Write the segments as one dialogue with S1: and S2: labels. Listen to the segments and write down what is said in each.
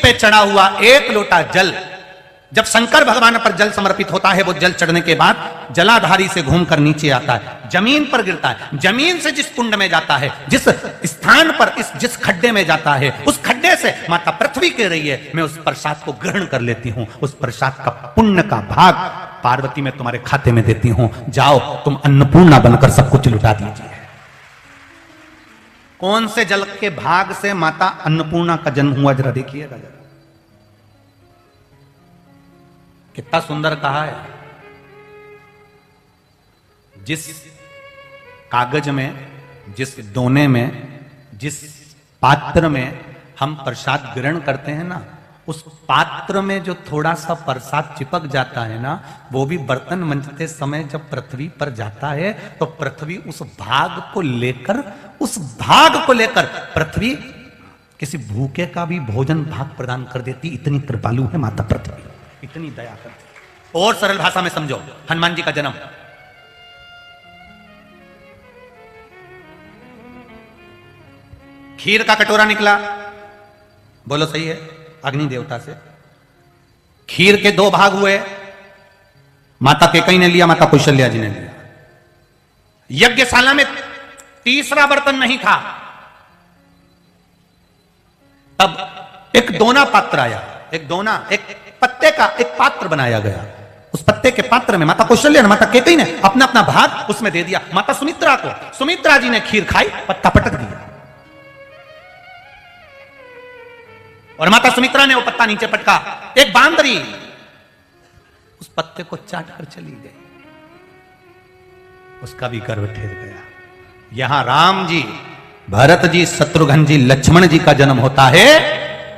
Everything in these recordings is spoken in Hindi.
S1: पे चढ़ा हुआ एक लोटा जल जब शंकर भगवान पर जल समर्पित होता है, वो जल चढ़ने के बाद जलाधारी से घूमकर नीचे आता है, जमीन पर गिरता है। जमीन से जिस कुंड में जाता है, जिस स्थान पर जिस खड्डे में जाता है, उस खड्डे से माता पृथ्वी कह रही है मैं उस प्रसाद को ग्रहण कर लेती हूं, उस प्रसाद का पुण्य का भाग पार्वती मैं तुम्हारे खाते में देती हूं, जाओ तुम अन्नपूर्णा बनकर सब कुछ लुटा दीजिए। कौन से जल के भाग से माता अन्नपूर्णा का जन्म हुआ, जरा देखिएगा जरा, कितना सुंदर कहा है। जिस कागज में, जिस दोने में, जिस पात्र में हम प्रसाद ग्रहण करते हैं ना, उस पात्र में जो थोड़ा सा प्रसाद चिपक जाता है ना, वो भी बर्तन मंजते समय जब पृथ्वी पर जाता है तो पृथ्वी उस भाग को लेकर पृथ्वी किसी भूखे का भी भोजन भाग प्रदान कर देती। इतनी कृपालु है माता पृथ्वी, इतनी दया करती। और सरल भाषा में समझो, हनुमान जी का जन्म, खीर का कटोरा निकला, बोलो सही है, अग्नि देवता से। खीर के दो भाग हुए, माता केकई ने लिया, माता कौशल्या जी ने लिया। यज्ञशाला में तीसरा बर्तन नहीं था, तब एक दोना पात्र आया, एक पत्ते का एक पात्र बनाया गया। उस पत्ते के पात्र में माता कौशल्या ने, माता केकई ने अपना अपना भाग उसमें दे दिया। माता सुमित्रा को, सुमित्रा जी ने खीर खाई, पत्ता पटक दिया और माता सुमित्रा ने वो पत्ता नीचे पटका। एक बांदरी उस पत्ते को चाट कर चली गई, उसका भी गर्व ठेर गया। यहां राम जी, भरत जी, शत्रुघ्न जी, लक्ष्मण जी का जन्म होता है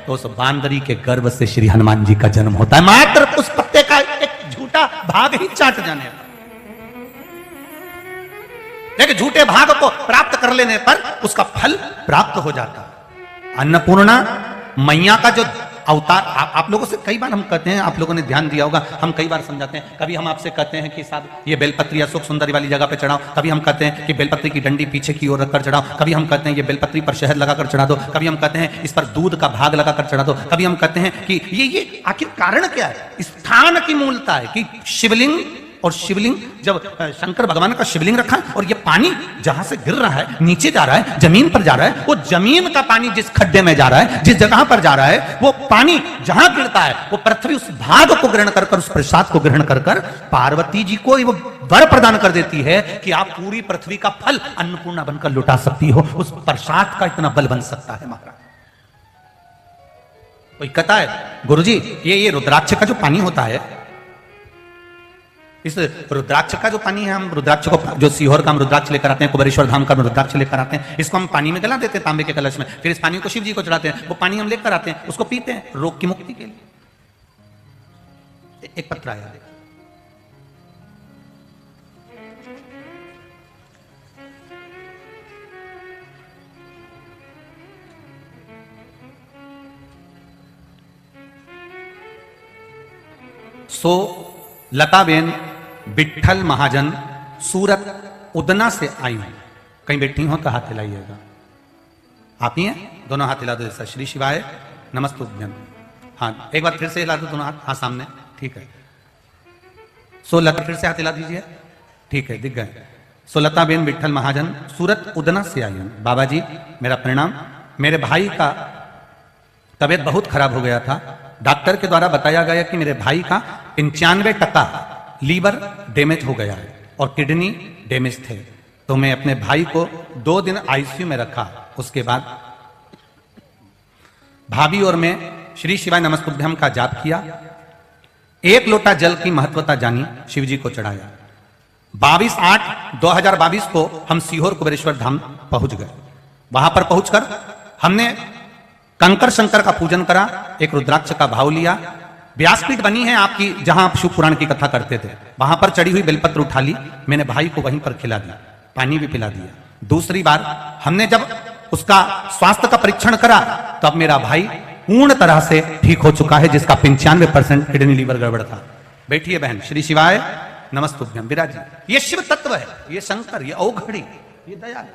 S1: तो उस बांदरी के गर्भ से श्री हनुमान जी का जन्म होता है। मात्र उस पत्ते का एक झूठा भाग ही चाट जाने पर, एक झूठे भाग को प्राप्त कर लेने पर उसका फल प्राप्त हो जाता। अन्नपूर्णा मैया का जो अवतार, आप लोगों से कई बार हम कहते हैं, आप लोगों ने ध्यान दिया होगा, हम कई बार समझाते हैं। कभी हम आपसे कहते हैं कि साहब ये बेलपत्री अशोक सुंदरी वाली जगह पे चढ़ाओ, कभी हम कहते हैं कि बेलपत्री की डंडी पीछे की ओर रखकर चढ़ाओ, कभी हम कहते हैं ये बेलपत्री पर शहद लगाकर चढ़ा दो, कभी हम कहते हैं इस पर दूध का भाग लगाकर चढ़ा दो, कभी हम कहते हैं कि ये आखिर कारण क्या है? स्थान की मूलता है कि शिवलिंग, और शिवलिंग जब शंकर भगवान का शिवलिंग रखा है और ये पानी जहां से गिर रहा है, नीचे जा रहा है, जमीन पर जा रहा है, वो जमीन का पानी जिस खड्डे में जा रहा है, जिस जगह पर जा रहा है, वो पानी जहां गिरता है वो पृथ्वी उस भाग को ग्रहण कर, उस प्रसाद को ग्रहण कर पार्वती जी को वो वर प्रदान कर देती है कि आप पूरी पृथ्वी का फल अन्नपूर्णा बनकर लुटा सकती हो। उस प्रसाद का इतना बल बन सकता है महाराज। कोई कहता है गुरुजी ये रुद्राक्ष का जो पानी होता है, इस रुद्राक्ष का जो पानी है, हम रुद्राक्ष को, जो सीहोर का हम रुद्राक्ष लेकर आते हैं, कुबेरेश्वर धाम का हम रुद्राक्ष लेकर आते हैं, इसको हम पानी में गला देते हैं तांबे के कलश में, फिर इस पानी को शिव जी को चढ़ाते हैं, वो पानी हम लेकर आते हैं, उसको पीते हैं रोग की मुक्ति के लिए। एक पत्र आया, लताबेन विठल महाजन सूरत उदना से आई हूं। कहीं बैठी हो तो हाथ हिलाइएगा। आप ही हैं? दोनों हाथ हिला दो जैसा। श्री शिवाय नमस्तुभ्यं। हाँ, एक बार फिर से हिला दो दोनों हाथ। हाँ, सामने, ठीक है। लता फिर से हाथ हिला दीजिए, ठीक है, दिख गए। लताबेन विठल महाजन सूरत उदना से आई हूं। बाबा जी मेरा प्रणाम। मेरे भाई का तबीयत बहुत खराब हो गया था। डॉक्टर के द्वारा बताया गया कि मेरे भाई का 95% लीवर डैमेज हो गया है और किडनी डैमेज थे। तो मैं अपने भाई को 2 दिन आईसीयू में रखा। उसके बाद भाभी और मैं श्री शिवाय नमस्तुभ्यम का जाप किया। 1 लोटा जल की महत्वता जानी, शिव जी को चढ़ाया। 22/8/2022 को हम सीहोर कुबेरेश्वर धाम पहुंच गए। वहां पर पहुंचकर हमने कंकर शंकर का पूजन करा, एक रुद्राक्ष का भाव लिया। व्यासपीठ बनी है आपकी, जहां आप शिव पुराण की कथा करते थे, वहां पर चढ़ी हुई बेलपत्र उठा ली। मैंने भाई को वहीं पर खिला दिया, पानी भी पिला दिया। दूसरी बार हमने जब उसका स्वास्थ्य का परीक्षण करा तो अब मेरा भाई पूर्ण तरह से ठीक हो चुका है, जिसका 95% किडनी लीवर गड़बड़ था। बैठिए बहन। श्री शिवाय नमस्तुभ्यम। विराजिए। ये शिव तत्व है, ये शंकर, ये औघड़ी, ये दया।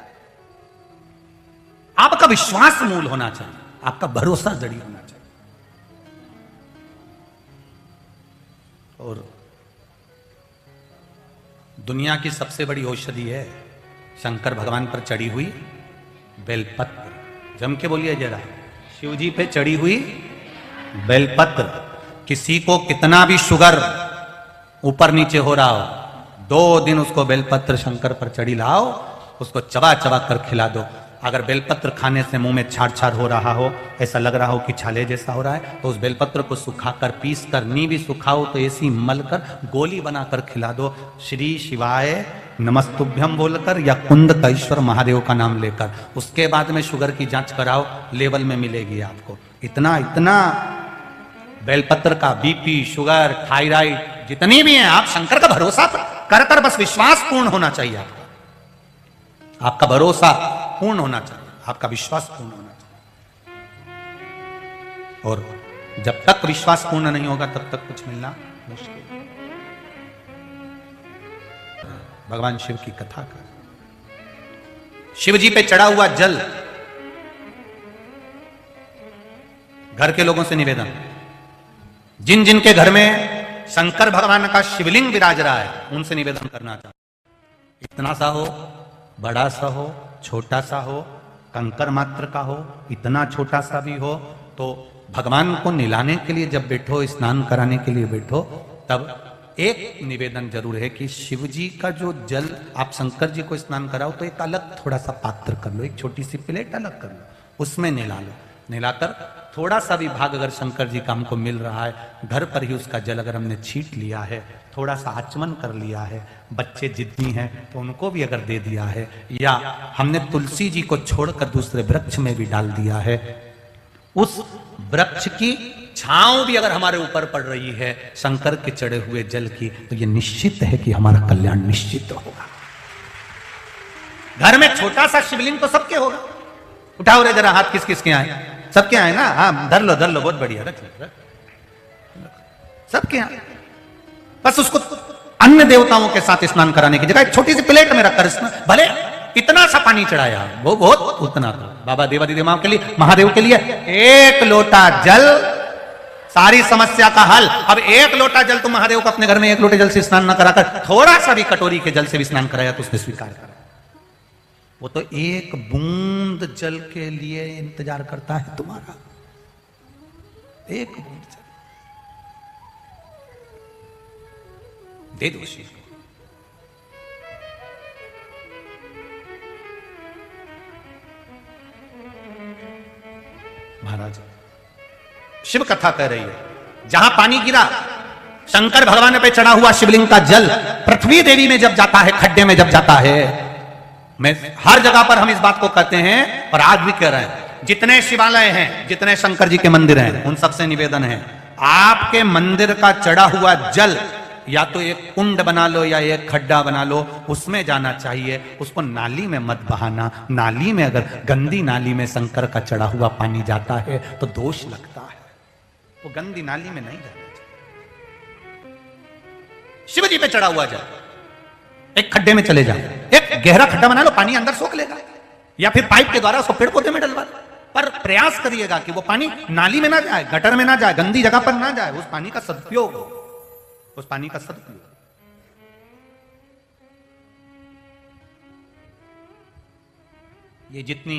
S1: आपका विश्वास मूल होना चाहिए, आपका भरोसा जड़ी होना चाहिए। और दुनिया की सबसे बड़ी औषधि है शंकर भगवान पर चढ़ी हुई बेलपत्र। जम के बोलिए जरा, शिव जी पे चढ़ी हुई बेलपत्र। किसी को कितना भी शुगर ऊपर नीचे हो रहा हो, 2 दिन उसको बेलपत्र शंकर पर चढ़ी लाओ, उसको चबा चबा कर खिला दो। अगर बेलपत्र खाने से मुंह में छाड़ छाड़ हो रहा हो, ऐसा लग रहा हो कि छाले जैसा हो रहा है, तो उस बेलपत्र को सुखाकर पीस कर, नी भी सुखाओ तो ऐसी मल कर गोली बनाकर खिला दो, श्री शिवाय नमस्तुभ्यम बोलकर या कुंद कैश्वर महादेव का नाम लेकर। उसके बाद में शुगर की जांच कराओ, लेवल में मिलेगी आपको। इतना इतना बेलपत्र का बीपी, शुगर, थायराइड जितनी भी हैं, आप शंकर का भरोसा कर कर बस विश्वास पूर्ण होना चाहिए आपका। आपका भरोसा पूर्ण होना चाहिए, आपका विश्वास पूर्ण होना चाहिए। और जब तक विश्वास पूर्ण नहीं होगा तब तक कुछ मिलना मुश्किल। भगवान शिव की कथा का शिव जी पे चढ़ा हुआ जल, घर के लोगों से निवेदन, जिन जिन के घर में शंकर भगवान का शिवलिंग विराज रहा है उनसे निवेदन करना चाहता हूं। इतना सा हो, बड़ा सा हो, छोटा सा हो, कंकर मात्र का हो, इतना छोटा सा भी हो, तो भगवान को नहलाने के लिए जब बैठो, स्नान कराने के लिए बैठो, तब एक निवेदन जरूर है कि शिव जी का जो जल आप शंकर जी को स्नान कराओ तो एक अलग थोड़ा सा पात्र कर लो, एक छोटी सी प्लेट अलग कर लो, उसमें नहला लो। नहलाकर थोड़ा सा भी भाग अगर शंकर जी का हमको मिल रहा है, घर पर ही उसका जल अगर हमने छीट लिया है, थोड़ा सा आचमन कर लिया है, बच्चे जिद्दी हैं तो उनको भी अगर दे दिया है, या हमने तुलसी जी को छोड़कर दूसरे वृक्ष में भी डाल दिया है, उस वृक्ष की छांव भी अगर हमारे ऊपर पड़ रही है शंकर के चढ़े हुए जल की, तो ये निश्चित है कि हमारा कल्याण निश्चित होगा। घर में छोटा सा शिवलिंग तो सबके होगा, उठाओ रे जरा हाथ, किस किस के आए, सबके आए ना, हाँ धर लो बहुत बढ़िया, रख सबके आए। बस उसको अन्य देवताओं के साथ स्नान कराने की जगह एक छोटी सी प्लेट में रखकर भले इतना सा पानी चढ़ाया, वो बहुत उतना था बाबा देवादिदेव मां के लिए, महादेव के लिए 1 लोटा जल सारी समस्या का हल। अब 1 लोटा जल तुम महादेव को अपने घर में 1 लोटे जल से स्नान न कराकर थोड़ा सा भी कटोरी के जल से भी स्नान कराया तो उसने स्वीकार करा। वो तो 1 बूंद जल के लिए इंतजार करता है तुम्हारा, 1 बूंद जल दे दो शिव को। महाराज शिव कथा कह रही है, जहां पानी गिरा, शंकर भगवान पे चढ़ा हुआ शिवलिंग का जल पृथ्वी देवी में जब जाता है, खड्डे में जब जाता है, मैं हर जगह पर हम इस बात को कहते हैं और आज भी कह रहे हैं, जितने शिवालय हैं, जितने शंकर जी के मंदिर हैं, उन सबसे निवेदन है, आपके मंदिर का चढ़ा हुआ जल या तो एक कुंड बना लो या एक खड्डा बना लो, उसमें जाना चाहिए, उसको नाली में मत बहाना। नाली में अगर गंदी नाली में शंकर का चढ़ा हुआ पानी जाता है तो दोष लगता है, वो गंदी नाली में नहीं जाना चाहिए। शिव जी पे चढ़ा हुआ जल एक खड्डे में चले जाओ, एक गहरा खड्डा बना लो, पानी अंदर सोख लेगा, या फिर पाइप के द्वारा उसको पेड़ पौधे में डलवा दो, पर प्रयास करिएगा कि वो पानी नाली में ना जाए, गटर में ना जाए, गंदी जगह पर ना जाए, उस पानी का सदुपयोग हो, उस पानी का सदुपयोग। ये जितनी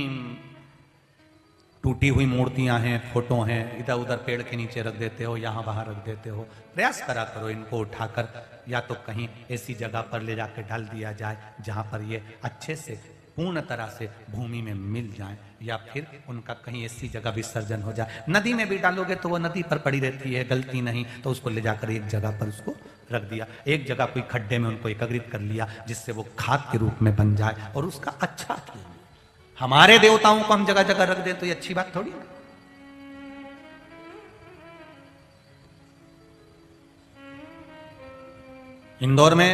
S1: टूटी हुई मूर्तियां हैं, फोटो हैं, इधर उधर पेड़ के नीचे रख देते हो, यहां वहां रख देते हो, प्रयास करा करो इनको उठाकर या तो कहीं ऐसी जगह पर ले जाकर डाल दिया जाए जहां पर ये अच्छे से पूर्ण तरह से भूमि में मिल जाए, या फिर उनका कहीं ऐसी जगह विसर्जन हो जाए। नदी में भी डालोगे तो वो नदी पर पड़ी रहती है, गलती नहीं, तो उसको ले जाकर एक जगह पर उसको रख दिया, एक जगह कोई खड्डे में उनको एकत्रित कर लिया जिससे वो खाद के रूप में बन जाए और उसका अच्छा किया। हमारे देवताओं को हम जगह जगह रख दे तो ये अच्छी बात थोड़ी ना। इंदौर में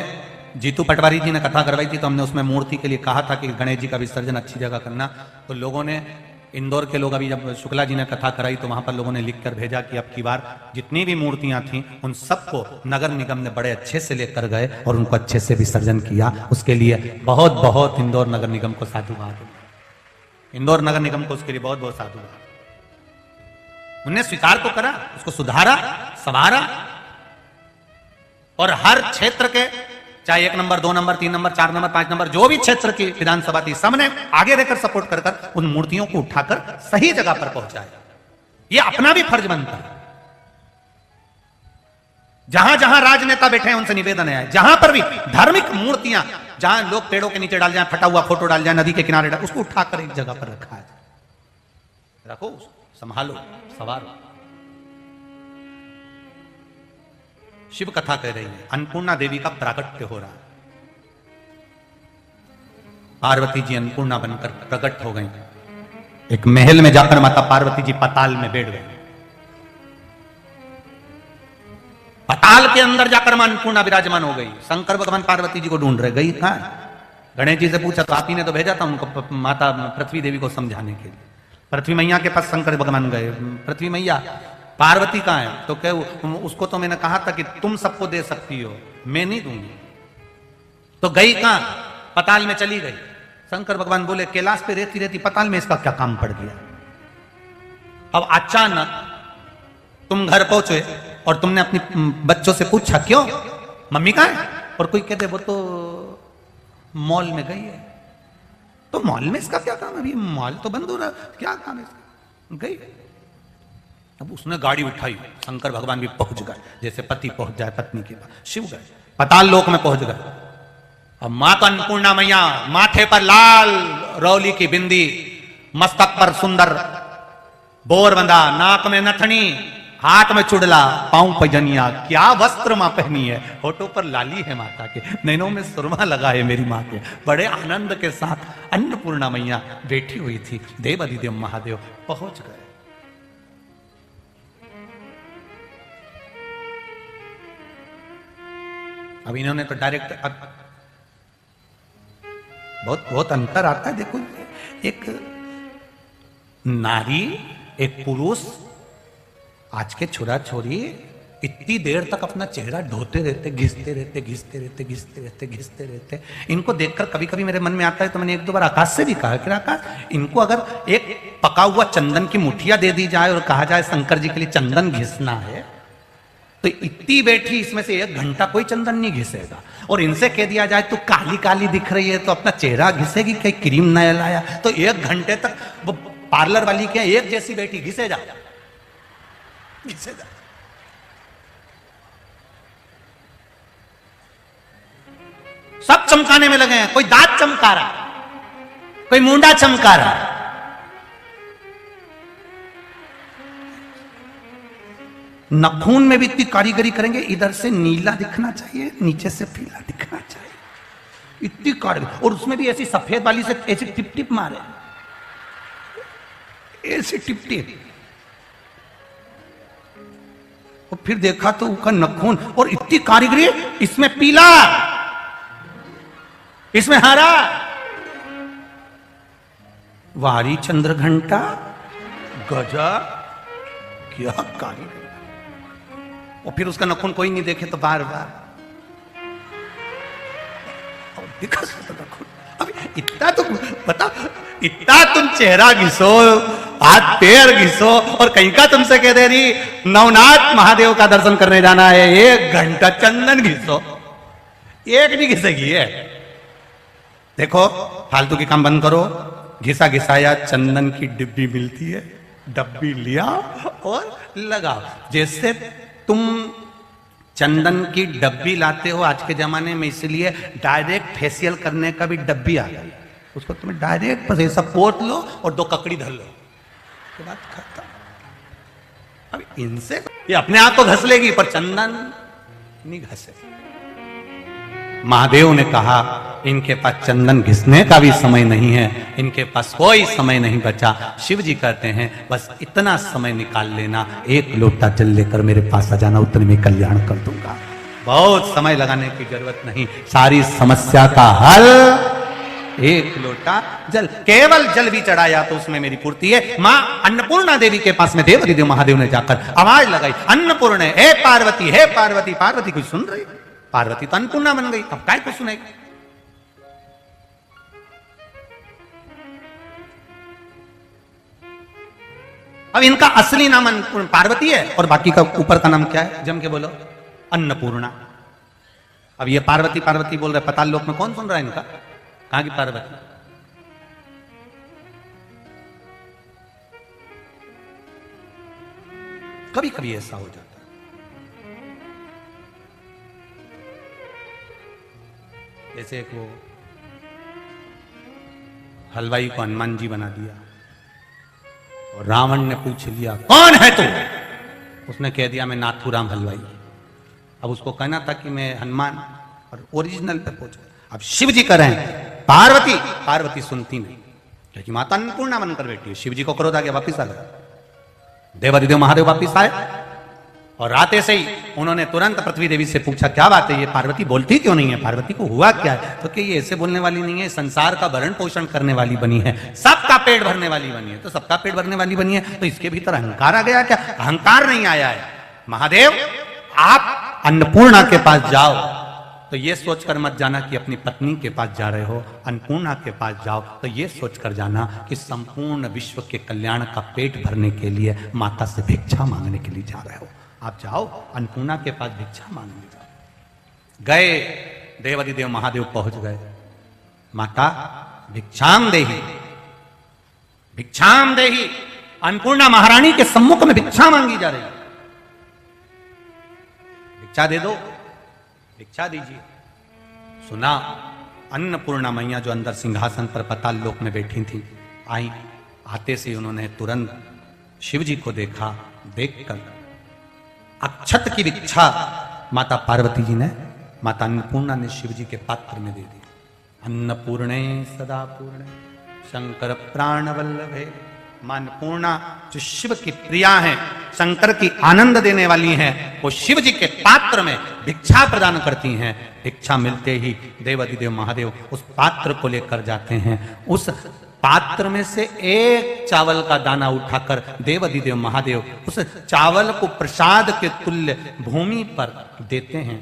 S1: जीतू पटवारी जी ने कथा करवाई थी, तो हमने उसमें मूर्ति के लिए कहा था कि गणेश जी का विसर्जन अच्छी जगह करना, तो लोगों ने, इंदौर के लोग, अभी जब शुक्ला जी ने कथा कराई तो वहां पर लोगों ने लिख कर भेजा कि अब की बार जितनी भी मूर्तियां थी उन सबको नगर निगम ने बड़े अच्छे से लेकर गए और उनको अच्छे से विसर्जन किया। उसके लिए बहुत बहुत इंदौर नगर निगम को साधुवाद, इंदौर नगर निगम को उसके लिए बहुत बहुत साधुवाद। उन्हें स्वीकार तो करा, उसको सुधारा, संवारा, और हर क्षेत्र के, चाहे 1 number, 2 number, 3 number, 4 number, 5 number, जो भी क्षेत्र की विधानसभा थी, सबने आगे रहकर सपोर्ट कर कर उन मूर्तियों को उठाकर सही जगह पर पहुंचाया। ये अपना भी फर्ज बनता है। जहां जहां राजनेता बैठे हैं उनसे निवेदन है, जहां पर भी धार्मिक मूर्तियां, जहां लोग पेड़ों के नीचे डाल जाए, फटा हुआ फोटो डाल जाए, नदी के किनारे डाल, उसको उठाकर एक जगह पर रखा है। रखो, संभालो, सवारो। शिव कथा कह रही है, अन्नपूर्णा देवी का प्राकट्य हो रहा है। पार्वती जी अन्नपूर्णा बनकर प्रकट हो गई। एक महल में जाकर माता पार्वती जी पाताल में बैठ गई। पाताल के अंदर जाकर मां अन्नपूर्णा विराजमान हो गई। शंकर भगवान पार्वती जी को ढूंढ रहे, गई कहां है? गणेश जी से पूछा तो आप ही ने तो भेजा था उनको माता पृथ्वी देवी को समझाने के लिए। पृथ्वी मैया के पास शंकर भगवान गए, पृथ्वी मैया पार्वती कहां है? तो कह उसको तो मैंने कहा था कि तुम सबको दे सकती हो, मैं नहीं दूंगी। तो गई कहां? पाताल में चली गई। शंकर भगवान बोले कैलाश पे रहती रहती पाताल में इसका क्या काम पड़ गया? अब अचानक तुम घर पहुंचे और तुमने अपनी बच्चों से पूछा क्यों मम्मी कहां है? और कोई कहते वो तो मॉल में गई है। तो मॉल में इसका क्या काम? अभी मॉल तो बंद हो रहा, क्या काम है इसका? गई। अब उसने गाड़ी उठाई, शंकर भगवान भी पहुंच गए, जैसे पति पहुंच जाए पत्नी के पास। शिव गए, पाताल लोक में पहुंच गए। अब मां का अन्नपूर्णा मैया, माथे पर लाल रौली की बिंदी, मस्तक पर सुंदर बोर बंधा, नाक में नथनी, हाथ में चुड़ला, पांव पैजनिया, क्या वस्त्र मां पहनी है। होठों पर लाली है माता के, नैनों में सुरमा लगा है मेरी मां के। बड़े आनंद के साथ अन्नपूर्णा मैया बैठी हुई थी। देव अधिदेव महादेव पहुंच गए। अब इन्होंने तो डायरेक्ट, बहुत अंतर आता है। देखो, एक नारी, एक पुरुष, आज के छोरा छोरी इतनी देर तक अपना चेहरा ढोते रहते, घिसते रहते, घिसते रहते, घिसते रहते, घिसते रहते। इनको देखकर कभी कभी मेरे मन में आता है, तो मैंने 1-2 बार आकाश से भी कहा कि आकाश, इनको अगर एक पका हुआ चंदन की मुठिया दे दी जाए और कहा जाए शंकर जी के लिए चंदन घिसना है, तो इतनी बैठी इसमें से 1 घंटा कोई चंदन नहीं घिसेगा। और इनसे कह दिया जाए तो काली काली दिख रही है तो अपना चेहरा घिसेगी, कहीं क्रीम नया लाया, तो 1 घंटे तक वो पार्लर वाली क्या एक जैसी बैठी, घिसे जा, घिसे जा। सब चमकाने में लगे हैं, कोई दांत चमका रहा, कोई मुंडा चमका रहा। नखून में भी इतनी कारीगरी करेंगे, इधर से नीला दिखना चाहिए, नीचे से पीला दिखना चाहिए, इतनी कारीगरी। और उसमें भी ऐसी सफेद वाली से ऐसी टिप टिप मारे, ऐसी टिप टिप। और फिर देखा तो उसका नखून, और इतनी कारीगरी, इसमें पीला, इसमें हरा, वारी चंद्र घंटा, गजब, क्या कारीगरी। और फिर उसका नखून कोई नहीं देखे तो बार बार दिखा नखून। अब इतना तो बता, इतना तुम चेहरा घिसो, हाथ पैर घिसो, और कहीं का तुमसे कह दे रही नवनाथ महादेव का दर्शन करने जाना है, 1 घंटा चंदन घिसो, एक नहीं घिसेगी है। देखो, फालतू के काम बंद करो। घिसा घिसाया चंदन की डिब्बी मिलती है, डब्बी लिया और लगाओ। जैसे तुम चंदन की डब्बी लाते हो आज के जमाने में, इसलिए डायरेक्ट फेशियल करने का भी डब्बी आ गई। उसको तुम्हें डायरेक्ट बस ऐसा पोत लो और 2 ककड़ी धर लो, के बाद खाता। अब इनसे ये अपने आप तो घस लेगी, पर चंदन नहीं घसे। महादेव ने कहा इनके पास चंदन घिसने का भी समय नहीं है, इनके पास कोई समय नहीं बचा। शिव जी कहते हैं बस इतना समय निकाल लेना, 1 लोटा जल लेकर मेरे पास आ जाना, उतने में कल्याण कर दूंगा। बहुत समय लगाने की जरूरत नहीं, सारी समस्या का हल 1 लोटा जल। केवल जल भी चढ़ाया तो उसमें मेरी पूर्ति है। मां अन्नपूर्णा देवी के पास में देव महादेव ने जाकर आवाज लगाई, अन्नपूर्ण हे पार्वती, हे पार्वती। पार्वती कुछ सुन रही, पार्वती तो अन्नपूर्णा बन गई, अब काय को सुनेगी। अब इनका असली नाम पार्वती है और बाकी का ऊपर का नाम क्या है, जम के बोलो, अन्नपूर्णा। अब ये पार्वती पार्वती बोल रहे, पाताल लोक में कौन सुन रहा है इनका? कहां की पार्वती? कभी कभी ऐसा हो जाता है। जैसे एक वो हलवाई को हनुमान जी बना दिया और रावण ने पूछ लिया कौन है तू? उसने कह दिया मैं नाथूराम हलवाई। अब उसको कहना था कि मैं हनुमान, और ओरिजिनल पे पहुंच गया। अब शिव जी कह रहे हैं पार्वती, पार्वती सुनती नहीं क्योंकि माता अन्नपूर्णा बनकर बैठी है। शिव जी को क्रोध आ गया, वापिस आ गया। देवादिदेव महादेव वापिस आए और आते से ही उन्होंने तुरंत पृथ्वी देवी से पूछा क्या बात है, ये पार्वती बोलती क्यों नहीं है? पार्वती को हुआ क्या है? तो कि ये ऐसे बोलने वाली नहीं है, संसार का भरण पोषण करने वाली बनी है, सबका पेट भरने वाली बनी है। तो सबका पेट भरने वाली बनी है तो इसके भीतर अहंकार आ गया क्या? अहंकार नहीं आया है। महादेव आप अन्नपूर्णा के पास जाओ तो ये सोचकर मत जाना कि अपनी पत्नी के पास जा रहे हो, अन्नपूर्णा के पास जाओ तो ये सोचकर जाना कि संपूर्ण विश्व के कल्याण का पेट भरने के लिए माता से भिक्षा मांगने के लिए जा रहे हो। आप जाओ अन्नपूर्णा के पास भिक्षा मांगने जाओ। गए, देवादिदेव महादेव पहुंच गए। माता भिक्षाम देही, भिक्षाम देही। अन्नपूर्णा महारानी के सम्मुख में भिक्षा मांगी जा रही है। भिक्षा दे दो, भिक्षा दीजिए। सुना अन्नपूर्णा मैया जो अंदर सिंहासन पर पाताल लोक में बैठी थी, आई। आते से उन्होंने तुरंत शिव जी को देखा। देखकर अक्षत की भिक्षा माता पार्वती जी ने, माता अन्नपूर्णा ने शिव जी के पात्र में दे दी। अन्नपूर्णे सदा पूर्णे शंकर प्राण वल्लभे। मां अन्नपूर्णा जो शिव की प्रिया है, शंकर की आनंद देने वाली हैं, वो शिव जी के पात्र में भिक्षा प्रदान करती हैं। भिक्षा मिलते ही देवादिदेव महादेव उस पात्र को लेकर जाते हैं। उस पात्र में से एक चावल का दाना उठाकर देवादिदेव महादेव उस चावल को प्रसाद के तुल्य भूमि पर देते हैं।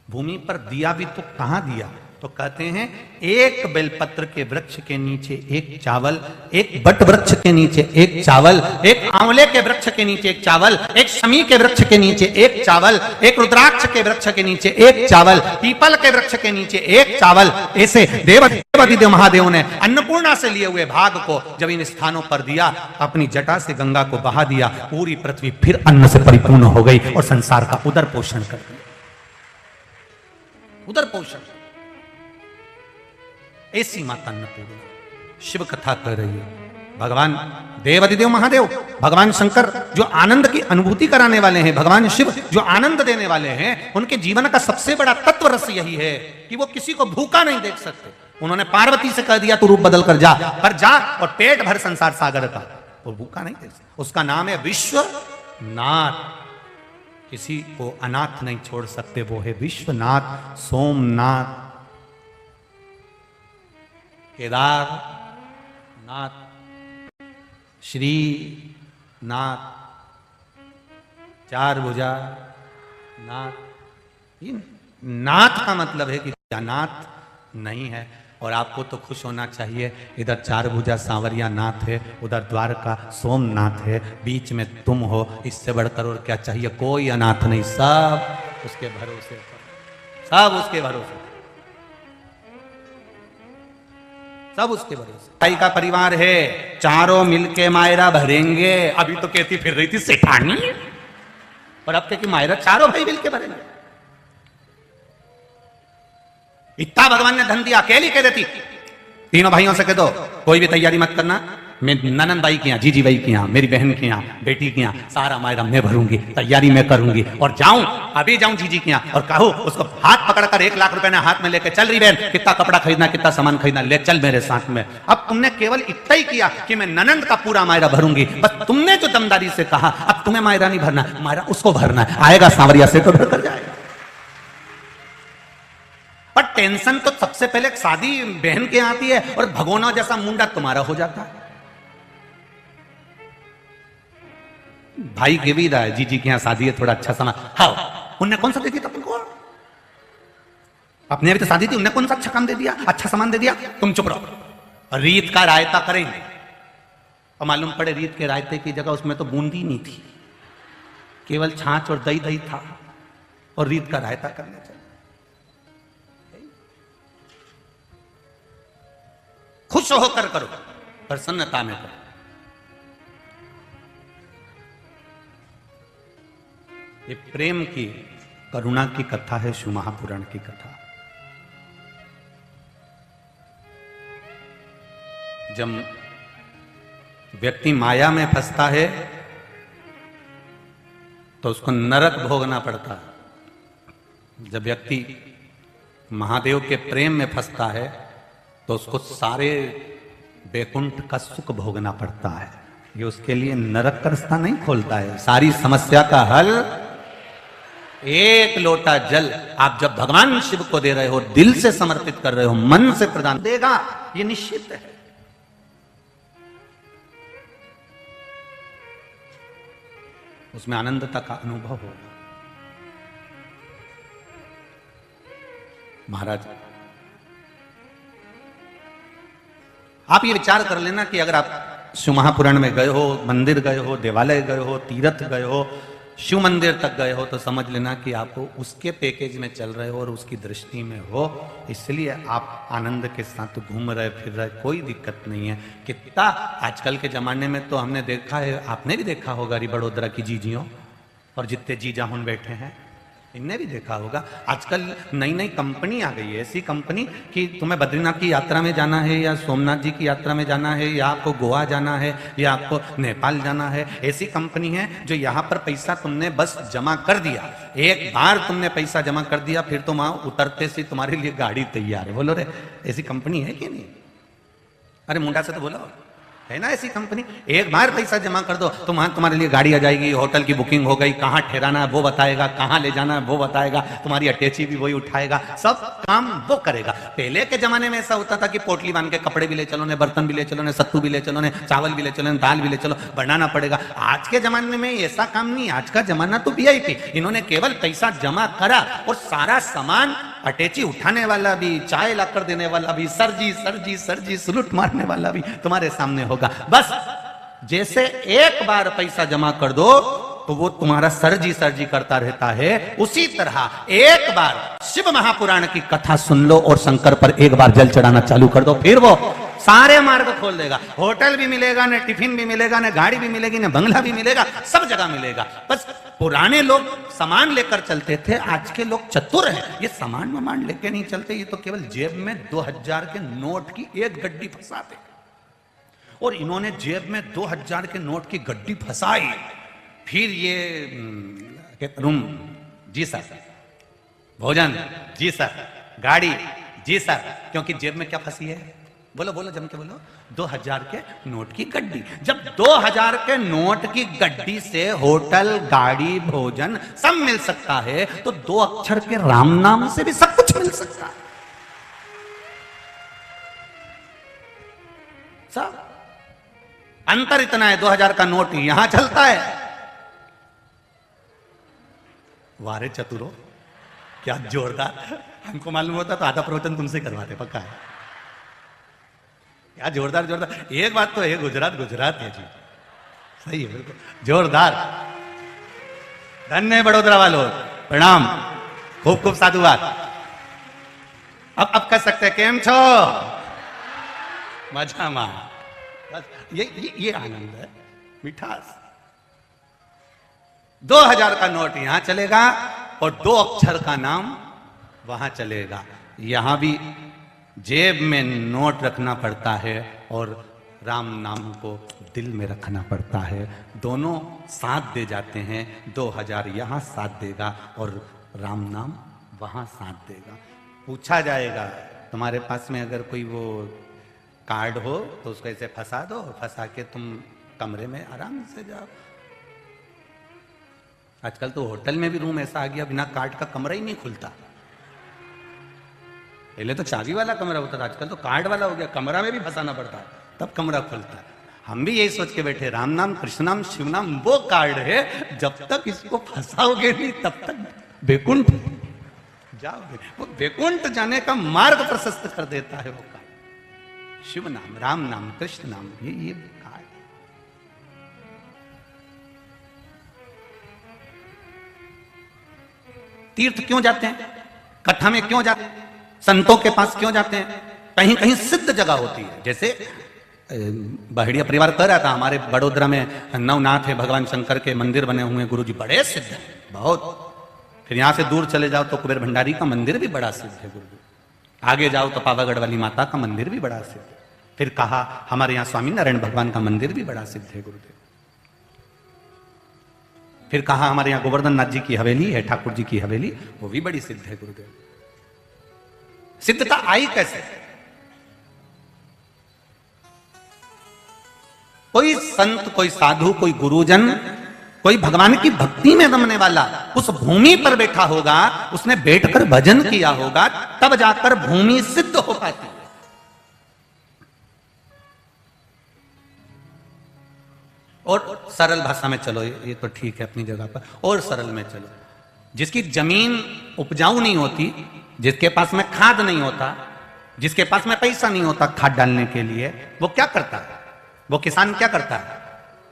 S1: भूमि पर दिया भी तो कहां दिया? तो कहते हैं एक बेलपत्र के वृक्ष के नीचे एक चावल, एक बट वृक्ष के नीचे एक चावल, एक आंवले के वृक्ष के नीचे एक चावल, एक शमी के वृक्ष के नीचे एक चावल, एक रुद्राक्ष के वृक्ष के नीचे एक चावल, पीपल के वृक्ष के नीचे एक चावल। ऐसे देवादिदेव महादेव ने अन्नपूर्णा से लिए हुए भाग को जब इन स्थानों पर दिया, अपनी जटा से गंगा को बहा दिया, पूरी पृथ्वी फिर अन्न से परिपूर्ण हो गई और संसार का उदर पोषण कर दिया। उदर पोषण। ऐसी माता अन्नपूर्णा शिव कथा कह रही है। भगवान देवादिदेव महादेव, भगवान शंकर जो आनंद की अनुभूति कराने वाले हैं, भगवान शिव जो आनंद देने वाले हैं, उनके जीवन का सबसे बड़ा तत्व रस यही है कि वो किसी को भूखा नहीं देख सकते। उन्होंने पार्वती से कह दिया तू रूप बदल कर जा, पर जा और पेट भर संसार सागर का, वो भूखा नहीं देख सकता। उसका नाम है विश्वनाथ। किसी को अनाथ नहीं छोड़ सकते, वो है विश्वनाथ, सोमनाथ, केदारनाथ, श्रीनाथ, चार भुजा नाथ। नाथ का मतलब है कि अनाथ नहीं है। और आपको तो खुश होना चाहिए, इधर चार भुजा सांवरिया नाथ है, उधर द्वारका सोमनाथ है, बीच में तुम हो। इससे बढ़कर और क्या चाहिए? कोई अनाथ नहीं, सब उसके भरोसे, सब उसके भरोसे, सब उसके भरोसे। भाई का परिवार है, चारों मिलके मायरा भरेंगे। अभी तो कहती फिर रही थी सेठानी, और अब कहती मायरा चारों भाई मिलके भरेंगे। इतना भगवान ने धन दिया, अकेली कह देती तीनों भाइयों से कह दो कोई भी तैयारी मत करना, मैं ननंद बाई के यहाँ, जीजी बाई के यहाँ, मेरी बहन के यहाँ, बेटी के यहाँ, सारा मायरा मैं भरूंगी, तैयारी मैं करूंगी। और जाऊं, अभी जाऊं जीजी के यहाँ और कहूं उसको हाथ पकड़कर 1 लाख रुपए ने हाथ में लेके चल रही बहन, कितना कपड़ा खरीदना, कितना सामान खरीदना, ले चल मेरे साथ में। अब तुमने केवल इतना ही किया कि मैं ननंद का पूरा मायरा भरूंगी, बस तुमने जो दमदारी से कहा अब तुम्हें मायरा नहीं भरना, मायरा उसको भरना है। आएगा सांवरिया से तो भर कर जाएगा। पर टेंशन तो सबसे पहले शादी बहन के आती है और भगोना जैसा मुंडा तुम्हारा हो जाता है। भाई के भी रहा है, जीजी के यहाँ शादी है, थोड़ा अच्छा सामान। हाँ, उनने कौन सा दे दिया तुमको? अपने भी तो शादी थी, उनने कौन सा अच्छा काम दे दिया, अच्छा सामान दे दिया? तुम चुप रहो। रीत का रायता करेंगे और मालूम पड़े रीत के रायते की जगह उसमें तो बूंदी नहीं थी, केवल छाछ और दही दही था और रीत का रायता करने चले। खुश होकर करो, प्रसन्नता में करो। ये प्रेम की, करुणा की कथा है, शिव महापुराण की कथा। जब व्यक्ति माया में फंसता है तो उसको नरक भोगना पड़ता है। जब व्यक्ति महादेव के प्रेम में फंसता है तो उसको सारे बैकुंठ का सुख भोगना पड़ता है। ये उसके लिए नरक का रास्ता नहीं खोलता है। सारी समस्या का हल एक लोटा जल आप जब भगवान शिव को दे रहे हो, दिल से समर्पित कर रहे हो, मन से प्रदान देगा, ये निश्चित है। उसमें आनंदता का अनुभव होगा। महाराज, आप ये विचार कर लेना कि अगर आप शिव महापुराण में गए हो, मंदिर गए हो, देवालय गए हो, तीर्थ गए हो, शिव मंदिर तक गए हो, तो समझ लेना कि आप उसके पैकेज में चल रहे हो और उसकी दृष्टि में हो। इसलिए आप आनंद के साथ घूम रहे फिर रहे, कोई दिक्कत नहीं है। कितना आजकल के जमाने में तो हमने देखा है, आपने भी देखा होगा, बड़ोदरा की जीजियों और जितने जीजा हुन बैठे हैं, इनने भी देखा होगा। आजकल नई नई कंपनी आ गई है, ऐसी कंपनी कि तुम्हें बद्रीनाथ की यात्रा में जाना है या सोमनाथ जी की यात्रा में जाना है या आपको गोवा जाना है या आपको नेपाल जाना है, ऐसी कंपनी है जो यहाँ पर पैसा तुमने बस जमा कर दिया, एक बार तुमने पैसा जमा कर दिया, फिर तो वहां उतरते से तुम्हारे लिए गाड़ी तैयार है। बोलो रे, ऐसी कंपनी है कि नहीं? अरे मुंडा से तो बोलो, है ना ऐसी कंपनी? एक बार पैसा जमा कर दो तो वहां तुम्हारे लिए गाड़ी आ जाएगी, होटल की बुकिंग हो गई, कहाँ ठहराना है वो बताएगा, कहाँ ले जाना है वो बताएगा, तुम्हारी अटैची भी वही उठाएगा, सब काम वो करेगा। पहले के जमाने में ऐसा होता था कि पोटली बांध के कपड़े भी ले चलो ने, बर्तन भी ले चलो ने, सत्तू भी ले चलो ने, चावल भी ले चलो ने, दाल भी ले चलो, बनाना पड़ेगा। आज के जमाने में ऐसा काम नहीं। आज का जमाना तो VIP। इन्होंने केवल पैसा जमा करा और सारा सामान, अटैची उठाने वाला भी, चाय लाकर देने वाला भी, सरजी सरजी सरजी सलूट मारने वाला भी तुम्हारे सामने होगा। बस जैसे एक बार पैसा जमा कर दो तो वो तुम्हारा सरजी सरजी करता रहता है, उसी तरह एक बार शिव महापुराण की कथा सुन लो और शंकर पर एक बार जल चढ़ाना चालू कर दो, फिर वो सारे मार्ग खोल देगा। होटल भी मिलेगा, न टिफिन भी मिलेगा, न गाड़ी भी मिलेगी, न बंगला भी मिलेगा, सब जगह मिलेगा। बस पुराने लोग सामान लेकर चलते थे, आज के लोग चतुर हैं, ये सामान वामान लेके नहीं चलते, ये तो केवल जेब में 2000 के नोट की एक गड्डी फंसाते। और इन्होंने जेब में 2000 के नोट की गड्डी फंसाई, फिर ये रूम जी सर, भोजन जी सर, गाड़ी जी सर, क्योंकि जेब में क्या फंसी है? बोलो बोलो, जम के बोलो, 2000 के नोट की गड्डी। जब 2000 के नोट की गड्डी से होटल, गाड़ी, भोजन सब मिल सकता है, तो 2 अक्षर के राम नाम से भी सब कुछ मिल सकता है। सब अंतर इतना है, 2000 का नोट यहां चलता है। वारे चतुरो, क्या जोरदार! हमको मालूम होता तो आधा प्रवचन तुमसे करवाते, पक्का है। क्या जोरदार जोरदार! एक बात तो है, गुजरात गुजरात है जी, सही है, बिल्कुल जोरदार। धन्य बड़ोदरा वालों, प्रणाम, खूब खूब साधुवाद। अब कह सकते हैं केम छो, मजा मां। ये आनंद है, मिठास। 2000 का नोट यहां चलेगा और 2 अक्षर का नाम वहां चलेगा। यहां भी जेब में नोट रखना पड़ता है और राम नाम को दिल में रखना पड़ता है। दोनों साथ दे जाते हैं। 2000 यहां साथ देगा और राम नाम वहां साथ देगा। पूछा जाएगा, तुम्हारे पास में अगर कोई वो कार्ड हो तो उसको ऐसे फंसा दो, फंसा के तुम कमरे में आराम से जाओ। आजकल तो होटल में भी रूम ऐसा आ गया, बिना कार्ड का कमरा ही नहीं खुलता। पहले तो चाबी वाला कमरा होता था, आजकल तो कार्ड वाला हो गया, कमरा में भी फंसाना पड़ता है तब कमरा खुलता है। हम भी यही सोच के बैठे, राम नाम, कृष्ण नाम, शिव नाम वो कार्ड है, जब तक इसको फंसाओगे नहीं तब तक बैकुंठ जाओगे। वो बैकुंठ जाने का मार्ग प्रशस्त कर देता है वो कार्ड। शिव नाम, राम नाम, कृष्ण नाम, ये कार्ड। तीर्थ क्यों जाते हैं? कथा में क्यों जाते हैं? संतों के पास क्यों जाते हैं? कहीं कहीं सिद्ध जगह होती है। जैसे बहड़िया परिवार कह रहा था, हमारे बड़ोदरा में नवनाथ है, भगवान शंकर के मंदिर बने हुए हैं, गुरु जी बड़े सिद्ध हैं बहुत। फिर यहां से दूर चले जाओ तो कुबेर भंडारी का मंदिर भी बड़ा सिद्ध है गुरु जी। आगे जाओ तो पावागढ़ वाली माता का मंदिर भी बड़ा सिद्ध है। फिर कहा हमारे यहाँ स्वामी नारायण भगवान का मंदिर भी बड़ा सिद्ध है गुरुदेव। फिर कहा हमारे यहाँ गोवर्धन नाथ जी की हवेली है, ठाकुर जी की हवेली, वो भी बड़ी सिद्ध है गुरुदेव। सिद्धता आई कैसे? कोई संत, कोई साधु, कोई गुरुजन, कोई भगवान की भक्ति में रमने वाला उस भूमि पर बैठा होगा, उसने बैठकर भजन किया होगा, तब जाकर भूमि सिद्ध हो पाती है। और सरल भाषा में चलो, ये तो ठीक है अपनी जगह पर, और सरल में चलो, जिसकी जमीन उपजाऊ नहीं होती, जिसके पास में खाद नहीं होता, जिसके पास में पैसा नहीं होता खाद डालने के लिए, वो क्या करता है? वो किसान क्या करता है?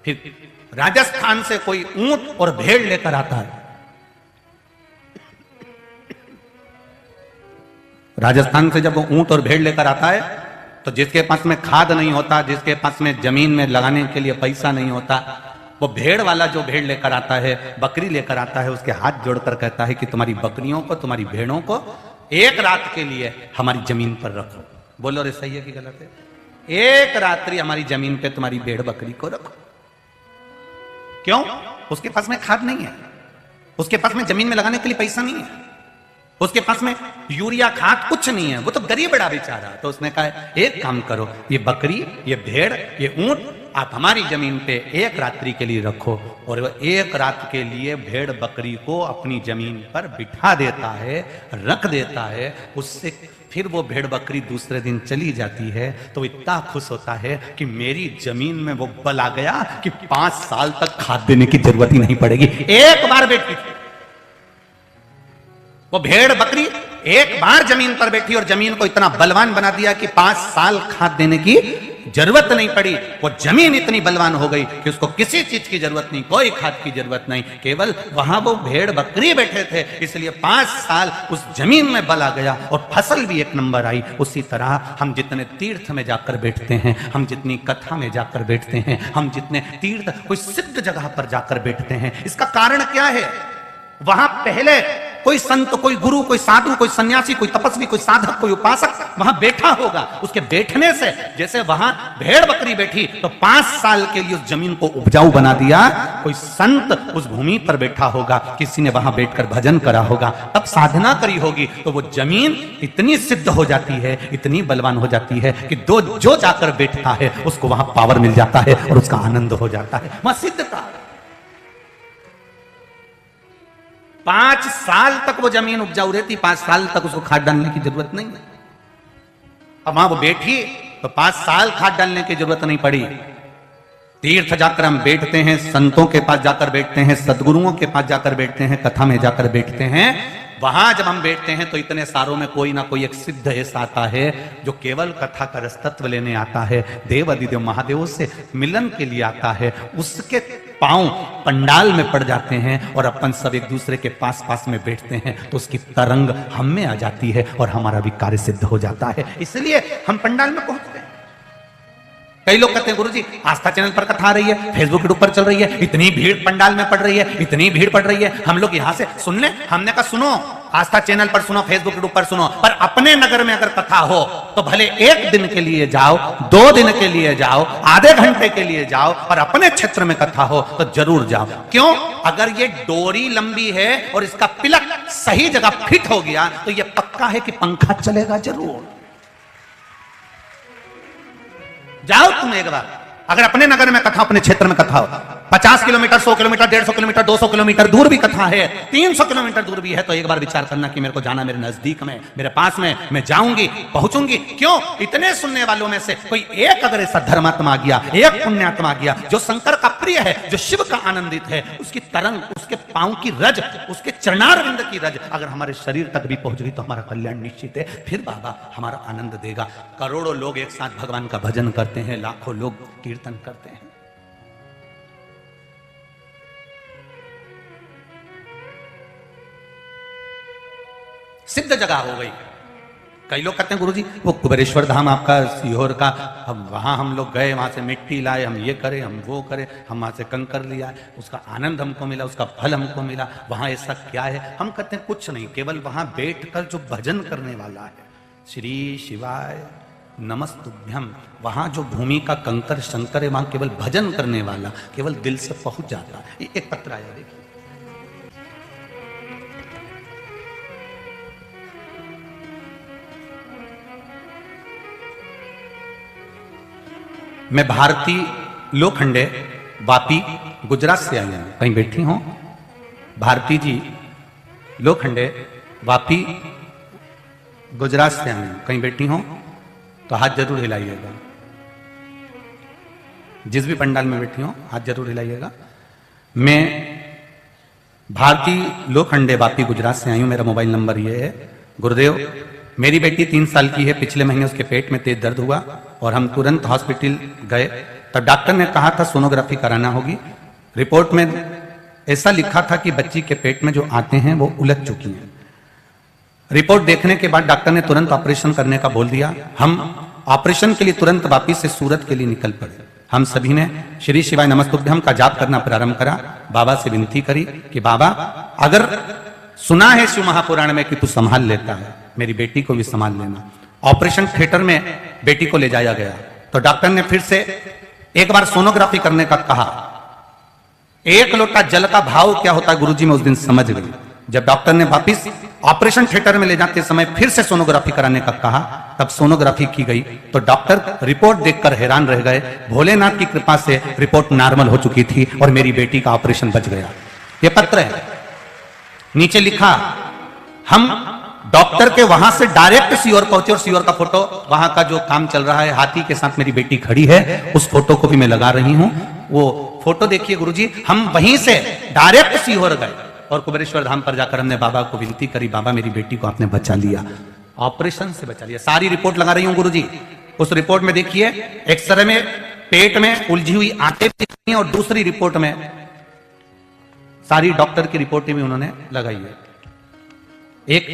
S1: फिर राजस्थान से कोई ऊंट और भेड़ लेकर आता है। राजस्थान से जब वो ऊंट और भेड़ लेकर आता है तो जिसके पास में खाद नहीं होता, जिसके पास में जमीन में लगाने के लिए पैसा नहीं होता, वो भेड़ वाला जो भेड़ लेकर आता है, बकरी लेकर आता है, उसके हाथ जोड़कर कहता है कि तुम्हारी बकरियों को, तुम्हारी भेड़ों को एक रात के लिए हमारी जमीन पर रखो। बोलो रे, सही है कि गलत है? एक रात्रि हमारी जमीन पे तुम्हारी भेड़ बकरी को रखो। क्यों? उसके पास में खाद नहीं है, उसके पास में जमीन में लगाने के लिए पैसा नहीं है, उसके पास में यूरिया खाद कुछ नहीं है, वो तो गरीब बड़ा बेचारा। तो उसने कहा एक काम करो, ये बकरी, ये भेड़, ये ऊंट आप हमारी जमीन पे एक रात्रि के लिए रखो। और वो एक रात के लिए भेड़ बकरी को अपनी जमीन पर बिठा देता है, रख देता है। उससे फिर वो भेड़ बकरी दूसरे दिन चली जाती है तो इतना खुश होता है कि मेरी जमीन में वो बल आ गया कि 5 साल तक खाद देने की जरूरत ही नहीं पड़ेगी। एक बार बैठी वो भेड़ बकरी, एक बार जमीन पर बैठी और जमीन को इतना बलवान बना दिया कि 5 साल खाद देने की जरूरत नहीं पड़ी। वो जमीन इतनी बलवान हो गई कि उसको किसी चीज की जरूरत नहीं, कोई खाद की जरूरत नहीं, केवल वहां वो भेड़ बकरी बैठे थे, इसलिए 5 साल उस जमीन में बल आ गया और फसल भी एक नंबर आई। उसी तरह हम जितने तीर्थ में जाकर बैठते हैं, हम जितनी कथा में जाकर बैठते हैं, हम जितने तीर्थ कोई सिद्ध जगह पर जाकर बैठते हैं, इसका कारण क्या है? वहां पहले कोई संत, कोई गुरु, कोई साधु, कोई सन्यासी, कोई तपस्वी, कोई साधक, कोई उपासक वहां बैठा होगा। उसके बैठने से, जैसे वहां भेड़ बकरी बैठी तो 5 साल के लिए उस जमीन को उपजाऊ बना दिया, कोई संत उस भूमि पर बैठा होगा, किसी ने वहां बैठकर भजन करा होगा, तब साधना करी होगी, तो वो जमीन इतनी सिद्ध हो जाती है, इतनी बलवान हो जाती है कि जो जाकर बैठता है उसको वहां पावर मिल जाता है और उसका आनंद हो जाता है। वहां सिद्धता। 5 साल तक वो जमीन उपजाऊ रहती, 5 साल तक उसको खाद डालने की जरूरत नहीं है। अब वहां वो बैठी तो 5 साल खाद डालने की जरूरत नहीं पड़ी। तीर्थ जाकर हम बैठते हैं, संतों के पास जाकर बैठते हैं, सदगुरुओं के पास जाकर बैठते हैं, कथा में जाकर बैठते हैं, वहां जब हम बैठते हैं तो इतने सारों में कोई ना कोई एक सिद्ध ऐसा आता है जो केवल कथा का रसतत्व लेने आता है, देव अधिदेव महादेवों से मिलन के लिए आता है। उसके पांव पंडाल में पड़ जाते हैं और अपन सब एक दूसरे के पास पास में बैठते हैं तो उसकी तरंग हम में आ जाती है और हमारा भी कार्य सिद्ध हो जाता है। इसलिए हम पंडाल में पहुंचते हैं। कई लोग कहते हैं गुरुजी आस्था चैनल पर कथा आ रही है, फेसबुक के ऊपर चल रही है, इतनी भीड़ पंडाल में पड़ रही है, इतनी भीड़ पड़ रही है, हम लोग यहां से सुन ले। हमने कहा सुनो, आस्था चैनल पर सुनो, फेसबुक के ऊपर सुनो, पर अपने नगर में अगर कथा हो तो भले 1 दिन के लिए जाओ, 2 दिन के लिए जाओ, आधे घंटे के लिए जाओ, पर अपने क्षेत्र में कथा हो तो जरूर जाओ। क्यों? अगर ये डोरी लंबी है और इसका पिलक सही जगह फिट हो गया तो ये पक्का है कि पंखा चलेगा जरूर। जाओ तुम एक बार, अगर अपने नगर में कथा, अपने क्षेत्र में कथा हो, 50 किलोमीटर, 100 किलोमीटर, 150 किलोमीटर, 200 किलोमीटर दूर भी कथा है, 300 किलोमीटर दूर भी है, तो एक बार विचार करना कि मेरे को जाना मेरे नजदीक में, मेरे पास में, मैं जाऊंगी, पहुंचूंगी। क्यों? इतने सुनने वालों में से कोई एक अगर ऐसा धर्मात्मा आ गया, एक पुण्यात्मा आ गया जो शंकर का प्रिय है, जो शिव का आनंदित है, उसकी तरंग, उसके पांव की रज, उसके चरणारविंद की रज अगर हमारे शरीर तक भी पहुंच गई तो हमारा कल्याण निश्चित है। फिर बाबा हमारा आनंद देगा। करोड़ों लोग एक साथ भगवान का भजन करते हैं, लाखों लोग कीर्तन करते हैं। सिद्ध जगह हो गई। कई लोग कहते हैं गुरुजी वो कुबेरेश्वर धाम आपका सीहोर का, हम लोग गए, वहां से मिट्टी लाए, हम ये करें, हम वो करें, हम वहां से कंकर लिया, उसका आनंद हमको मिला, उसका फल हमको मिला, वहां ऐसा क्या है? हम कहते हैं कुछ नहीं, केवल वहां बैठकर जो भजन करने वाला है, श्री शिवाय नमस्तुभ्यम, वहां जो भूमि का कंकर शंकर है, वहां केवल भजन करने वाला केवल दिल से पहुंच जाता है। एक पत्र आया देखिए, मैं भारती लोखंडे वापी गुजरात से आई हूं, कहीं बैठी हो? भारती जी लोखंडे वापी गुजरात से आई हूं, कहीं बैठी हो तो हाथ जरूर हिलाइएगा। जिस भी पंडाल में बैठी हो हाथ जरूर हिलाइएगा। मैं भारती लोखंडे वापी गुजरात से आई हूं, मेरा मोबाइल नंबर ये है। गुरुदेव, मेरी बेटी 3 साल की है, पिछले महीने उसके पेट में तेज दर्द हुआ और हम तुरंत हॉस्पिटल गए, तब डॉक्टर ने कहा था सोनोग्राफी कराना होगी। रिपोर्ट में ऐसा लिखा था कि बच्ची के पेट में जो आते हैं वो उलझ चुकी हैं। रिपोर्ट देखने के बाद डॉक्टर ने तुरंत ऑपरेशन करने का बोल दिया। हम ऑपरेशन के लिए तुरंत वापिस से सूरत के लिए निकल पड़े। हम सभी ने श्री शिवाय नमस्तुभ्यम का जाप करना प्रारंभ करा। बाबा से विनती करी कि बाबा, अगर सुना है शिव महापुराण में कि तू संभाल लेता है, मेरी बेटी को भी संभाल लेना। ऑपरेशन थिएटर में बेटी को ले जाया गया तो डॉक्टर ने फिर से एक बार सोनोग्राफी करने का कहा। 1 लोटा जल का भाव क्या होता है गुरुजी मैं उस दिन समझ गई। जब डॉक्टर ने वापिस ऑपरेशन थिएटर में ले जाते समय फिर से सोनोग्राफी कराने का कहा, तब सोनोग्राफी की गई तो डॉक्टर रिपोर्ट देखकर हैरान रह गए। भोलेनाथ की कृपा से रिपोर्ट नॉर्मल हो चुकी थी और मेरी बेटी का ऑपरेशन बच गया। यह पत्र है, नीचे लिखा, हम डॉक्टर के वहां से डायरेक्ट सीहोर पहुंचे और सीहोर का फोटो, वहां का जो काम चल रहा है, हाथी के साथ मेरी बेटी खड़ी है, उस फोटो को भी मैं लगा रही हूं। वो फोटो देखिए गुरुजी, हम वहीं से डायरेक्ट सीहोर गए और कुबेरेश्वर धाम पर जाकर हमने बाबा को विनती करी, बाबा मेरी बेटी को आपने बचा लिया, ऑपरेशन से बचा लिया। सारी रिपोर्ट लगा रही हूं गुरुजी। उस रिपोर्ट में देखिए एक्सरे में पेट में उलझी हुई आंतें दिख रही हैं और दूसरी रिपोर्ट में सारी डॉक्टर की रिपोर्टें भी उन्होंने लगाई है। एक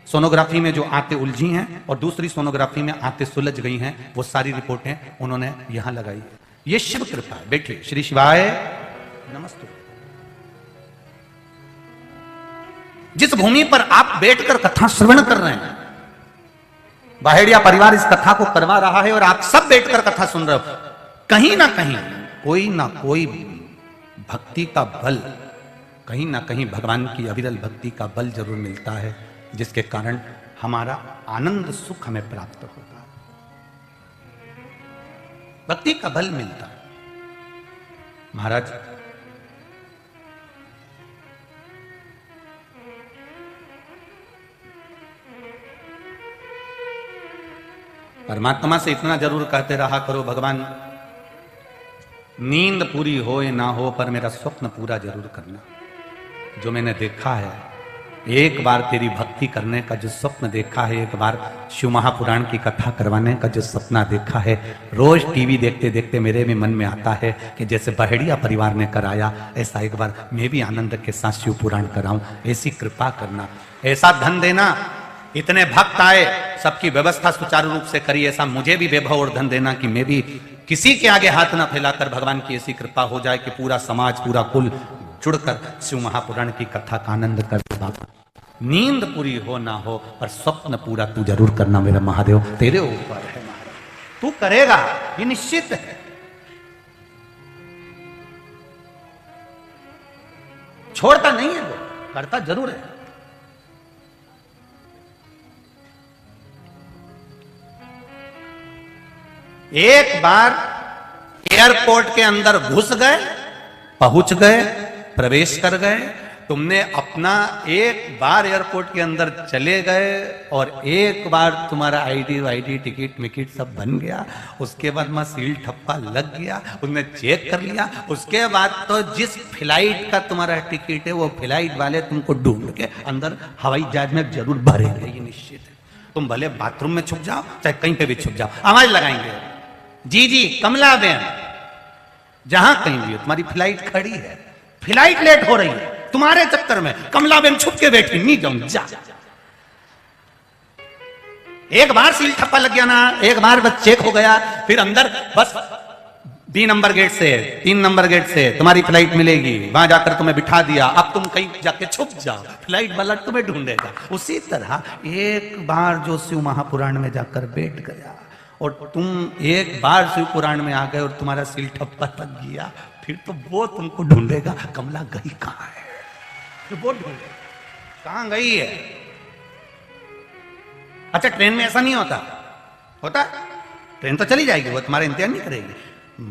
S1: सोनोग्राफी में जो आंतें उलझी हैं और दूसरी सोनोग्राफी में आंतें सुलझ गई हैं, वो सारी रिपोर्टें उन्होंने यहां लगाई है। ये शिव कृपा है। बैठिए, श्री शिवाय नमस्ते। जिस भूमि पर आप बैठकर कथा श्रवण कर रहे हैं, बाहेड़िया परिवार इस कथा को करवा रहा है और आप सब बैठकर कथा सुन रहे हो, कहीं ना कोई भक्ति का बल, कहीं ना कहीं भगवान की अविरल भक्ति का बल जरूर मिलता है, जिसके कारण हमारा आनंद सुख हमें प्राप्त होता है। भक्ति का बल मिलता है। महाराज, परमात्मा से इतना जरूर कहते रहा करो, भगवान नींद पूरी हो या ना हो पर मेरा स्वप्न पूरा जरूर करना। जो मैंने देखा है, एक बार तेरी भक्ति करने का जो स्वप्न देखा है, एक बार शिव महापुराण की कथा करवाने का जो सपना देखा है, रोज टीवी देखते देखते मेरे भी मन में आता है कि जैसे बहेड़िया परिवार ने कराया, ऐसा एक बार मैं भी आनंद के साथ शिव पुराण कराऊं। ऐसी कृपा करना, ऐसा धन देना, इतने भक्त आए, सबकी व्यवस्था सुचारू रूप से करी, ऐसा मुझे भी वैभव और धन देना कि मैं भी किसी के आगे हाथ ना फैलाकर भगवान की ऐसी कृपा हो जाए कि पूरा समाज, पूरा कुल जुड़कर शिव महापुराण की कथा का आनंद कर। बाबा, नींद पूरी हो ना हो पर स्वप्न पूरा तू जरूर करना मेरा महादेव, तेरे ऊपर है महादेव, तू करेगा ये निश्चित है। छोड़ता नहीं है वो, करता जरूर है। एक बार एयरपोर्ट के अंदर घुस गए, पहुंच गए, प्रवेश कर गए, तुमने अपना एक बार एयरपोर्ट के अंदर चले गए और एक बार तुम्हारा आईडी टिकट मिकट सब बन गया, उसके बाद में सील ठप्पा लग गया, उसने चेक कर लिया, उसके बाद तो जिस फ्लाइट का तुम्हारा टिकट है वो फ्लाइट वाले तुमको ढूंढ के अंदर हवाई जहाज में जरूर भरेंगे, ये निश्चित है। तुम भले बाथरूम में छुप जाओ चाहे कहीं पे भी छुप जाओ, आवाज लगाएंगे, जी जी कमला बेन, जहां कहीं भी तुम्हारी फ्लाइट खड़ी है, फ्लाइट लेट हो रही है, तुम्हारे चक्कर में कमला बेन छुप के बैठी, नहीं जाऊं, जा। एक बार सील ठप्पा लग गया ना, एक बार बस चेक हो गया, फिर अंदर बस बी नंबर गेट से 3 नंबर गेट से तुम्हारी फ्लाइट मिलेगी, वहां जाकर तुम्हें बिठा दिया, अब तुम कहीं जाके छुप जाओ, फ्लाइट वाला तुम्हें ढूंढेगा। उसी तरह एक बार जो शिव महापुराण में जाकर बैठ गया और तुम एक बार शिव पुराण में आ गए और तुम्हारा सील ठप्पा लग गया, फिर तो वो तुमको ढूंढेगा, कमला गई कहां है, तो वो ढूंढेगा कहां गई है। अच्छा, ट्रेन में ऐसा नहीं होता, होता ट्रेन तो चली जाएगी, वो तुम्हारा इंतजार नहीं करेगी।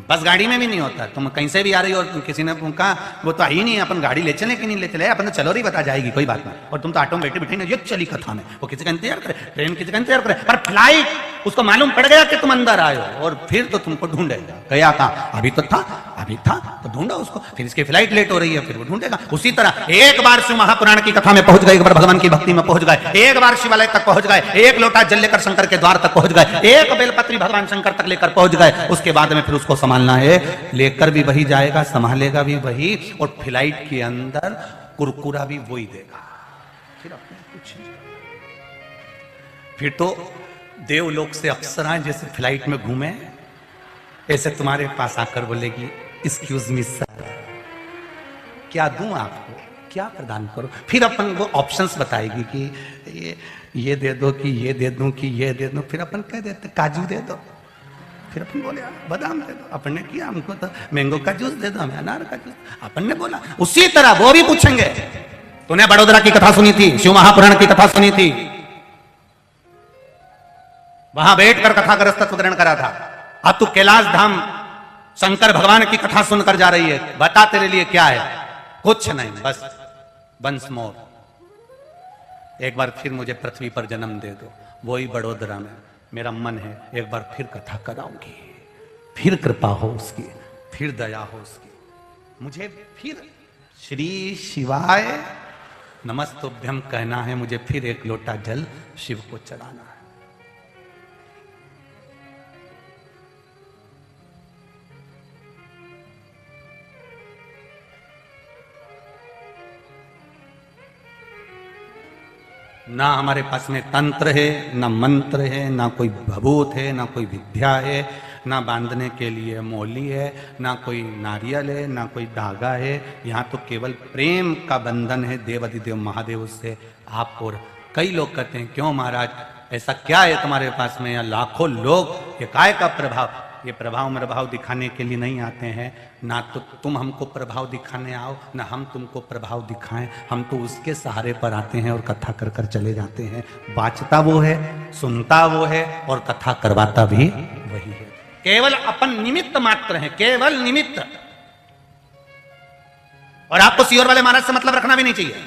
S1: बस गाड़ी में भी नहीं होता, तुम कहीं से भी आ रही हो और किसी ने कहा वो तो आई नहीं, अपन गाड़ी ले चले कि नहीं ले चले, अपन तो चलो रही बता जाएगी, कोई बात नहीं, और तुम तो ऑटो में बैठे बैठे ना, ये चली कथा में, वो किसी का इंतजार करे, ट्रेन किसी का इंतजार करे, पर फ्लाइट उसको मालूम पड़ गया कि तुम अंदर आए हो और फिर तो तुमको ढूंढेगा। गया कहा, अभी तो था, अभी था तो ढूंढा उसको, फिर इसकी फ्लाइट लेट हो रही है, फिर वो ढूंढेगा। उसी तरह एक बार शिव महापुराण की कथा में पहुंच गए, एक बार भगवान की भक्ति में पहुंच गए, एक बार शिवालय तक पहुंच गए, एक लोटा जल लेकर शंकर के द्वार तक पहुंच गए, एक बेलपत्री भगवान शंकर तक लेकर पहुंच गए, उसके बाद में फिर उसको संभालना है, लेकर भी वही जाएगा, संभालेगा भी वही, और फ्लाइट के अंदर कुरकुरा भी वही देगा। फिर अपने कुछ फिर तो देवलोक से अप्सराएं जैसे फ्लाइट में घूमे, ऐसे तुम्हारे पास आकर बोलेगी, एक्सक्यूज मी सर, क्या दूं आपको, क्या प्रदान करो। फिर अपन वो ऑप्शंस बताएगी कि ये दे दो, कि ये दे दूं, कि ये दे दूं। फिर अपन कह देते काजू दे दो, फिर अपन बोले बादाम दे दो, अपन ने किया हमको तो मैंगो का जूस दे दो, हमें अनार का जूस, अपन ने बोला। उसी तरह वो भी पूछेंगे, तूने बड़ोदरा की कथा सुनी थी, शिव महापुराण की कथा सुनी थी, वहां बैठकर कथा ग्रस्त ग्रहण करा था, अब तू कैलाश धाम शंकर भगवान की कथा सुनकर जा रही है, बता तेरे लिए क्या है। कुछ नहीं, बस वंस मोर, एक बार फिर मुझे पृथ्वी पर जन्म दे दो, वही बड़ोदरा में मेरा मन है, एक बार फिर कथा कराऊंगी, फिर कृपा हो उसकी, फिर दया हो उसकी, मुझे फिर श्री शिवाय नमस्तुभ्यम कहना है, मुझे फिर एक लोटा जल शिव को चढ़ाना है। ना हमारे पास में तंत्र है, ना मंत्र है, ना कोई भभूत है, ना कोई विद्या है, ना बांधने के लिए मोली है, ना कोई नारियल है, ना कोई धागा है। यहाँ तो केवल प्रेम का बंधन है देवाधिदेव महादेव से आप। और कई लोग कहते हैं, क्यों महाराज ऐसा क्या है तुम्हारे पास में, या लाखों लोग, ये काय का प्रभाव, ये प्रभाव प्रभाव दिखाने के लिए नहीं आते हैं, ना तो तुम हमको प्रभाव दिखाने आओ, ना हम तुमको प्रभाव दिखाएं, हम तो उसके सहारे पर आते हैं और कथा कर कर चले जाते हैं। बाचता वो है, सुनता वो है, और कथा करवाता भी वही है। केवल अपन निमित्त मात्र हैं, केवल निमित्त। और आपको सियोर वाले महाराज से मतलब रखना भी नहीं चाहिए।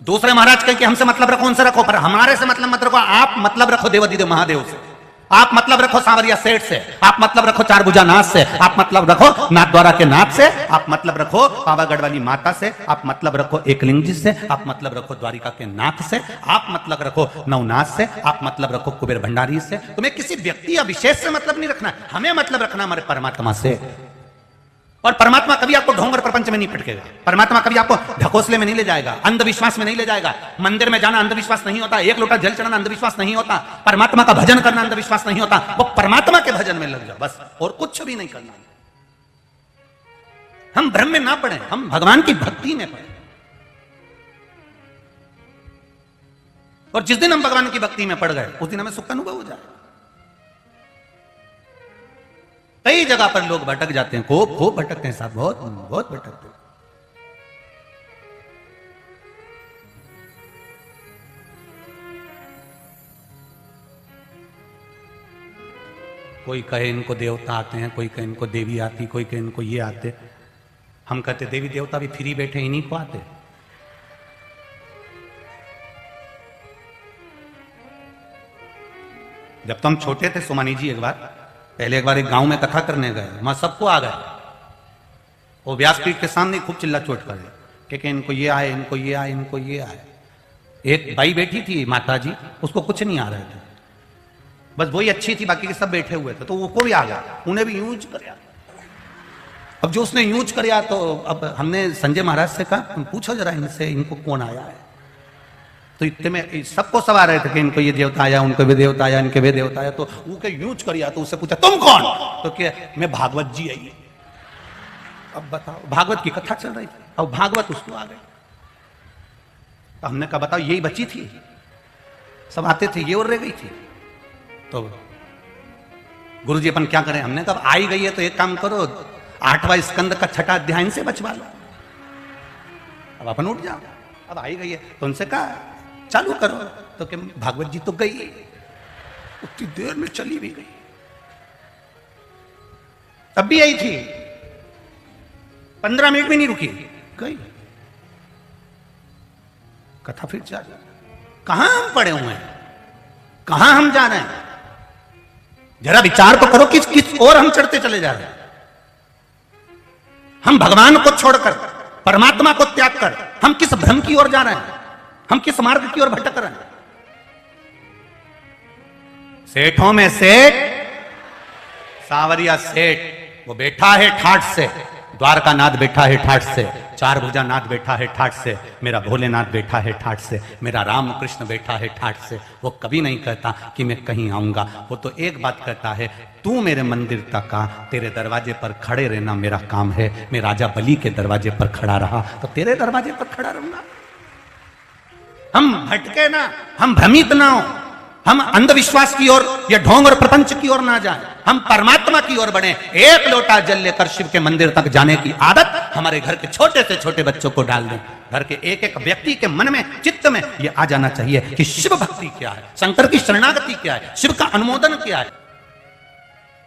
S1: दूसरे महाराज कह के हमसे मतलब रखो, उनसे रखो, पर हमारे से मतलब मत रखो। आप मतलब रखो देवाधिदेव महादेव से, आप मतलब रखो सांवरिया सेठ से, आप मतलब रखो चार भुजा नाथ से, आप मतलब रखो नाथ द्वारा के नाथ से, आप मतलब रखो पावागढ़ वाली माता से, आप मतलब रखो एकलिंग जी से, आप मतलब रखो द्वारिका के नाथ से, आप मतलब रखो नवनाथ से, आप मतलब रखो कुबेर भंडारी से। तुम्हें किसी व्यक्ति या विशेष से मतलब नहीं रखना, हमें मतलब रखना हमारे परमात्मा से। और परमात्मा कभी आपको ढोंग और प्रपंच में नहीं पटकेगा, परमात्मा कभी आपको ढकोसले में नहीं ले जाएगा, अंधविश्वास में नहीं ले जाएगा। मंदिर में जाना अंधविश्वास नहीं होता, एक लोटा जल चढ़ाना अंधविश्वास नहीं होता, परमात्मा का भजन करना अंधविश्वास नहीं होता। वो परमात्मा के भजन में लग जाओ बस, और कुछ भी नहीं करना। हम भ्रम में ना पड़े, हम भगवान की भक्ति में पड़े। और जिस दिन हम भगवान की भक्ति में पड़ गए, उस दिन हमें सुख का अनुभव हो जाए। कई जगह पर लोग भटक जाते हैं, खूब भटकते हैं साहब, बहुत भटकते हैं। कोई कहे इनको देवता आते हैं, कोई कहे इनको देवी आती, कोई कहे इनको ये आते। हम कहते देवी देवता भी फ्री बैठे, इन्हीं को आते। जब तो हम छोटे थे सुमानी जी, एक बार एक गांव में कथा करने गए, वहां सबको आ गए। वो व्यासपीठ के सामने खूब चिल्ला चोट करे कि इनको ये आए, इनको ये आए, इनको ये आए। एक बाई बैठी थी माता जी, उसको कुछ नहीं आ रहे थे, बस वही अच्छी थी, बाकी के सब बैठे हुए थे। तो वो को भी आ गया, उन्हें भी यूज कर। अब जो उसने यूज कर, तो अब हमने संजय महाराज से कहा, पूछो जरा इनसे, इनको कौन आया है। तो इतने में सबको सब आ रहे थे कि इनको ये देवता आया, उनको वे देवता आया, इनके वे देवता आया। तो वो के यूज करिया, तो उससे पूछा तुम कौन? तो क्या, मैं भागवत जी आई। अब बताओ, भागवत की कथा चल रही थी, अब भागवत उसको आ गए। तो हमने कहा बताओ, यही बची थी, सब आते थे, ये और रह गई थी। तो गुरु जी अपन क्या करें? हमने कहा आई गई है तो एक काम करो, 8वां स्कंद का 6ठा अध्याय इनसे बचवा लो, अब अपन उठ जाओ। अब आई गई है तो उनसे कहा चालू करो। तो क्या, भागवत जी तो गई, उतनी देर में चली भी गई। तब भी आई थी, 15 मिनट भी नहीं रुकी, गई। कथा फिर चालू। कहां हम पड़े हुए हैं, कहां हम जा रहे हैं? जरा विचार तो करो, किस किस और हम चढ़ते चले जा रहे हैं। हम भगवान को छोड़कर, परमात्मा को त्याग कर, हम किस भ्रम की ओर जा रहे हैं, हम किस मार्ग की ओर भटक रहे हैं। सेठों में सेठ सावरिया सेठ, वो बैठा है ठाठ से, द्वारका नाथ बैठा है ठाठ से, चार भुजा नाथ बैठा है ठाठ से, मेरा भोलेनाथ बैठा है ठाठ से, मेरा राम कृष्ण बैठा है ठाठ से। वो कभी नहीं कहता कि मैं कहीं आऊंगा, वो तो एक बात कहता है, तू मेरे मंदिर तक आ, तेरे दरवाजे पर खड़े रहना मेरा काम है। मैं राजा बलि के दरवाजे पर खड़ा रहा तो तेरे दरवाजे पर खड़ा रहूंगा। हम भटके ना, हम भ्रमित ना हो, हम अंधविश्वास की ओर या ढोंग और प्रपंच की ओर ना जाएं, हम परमात्मा की ओर बढ़े। एक लोटा जल लेकर शिव के मंदिर तक जाने की आदत हमारे घर के छोटे से छोटे बच्चों को डाल दें। घर के एक एक व्यक्ति के मन में, चित्त में यह आ जाना चाहिए कि शिव भक्ति क्या है, शंकर की शरणागति क्या है, शिव का अनुमोदन क्या है।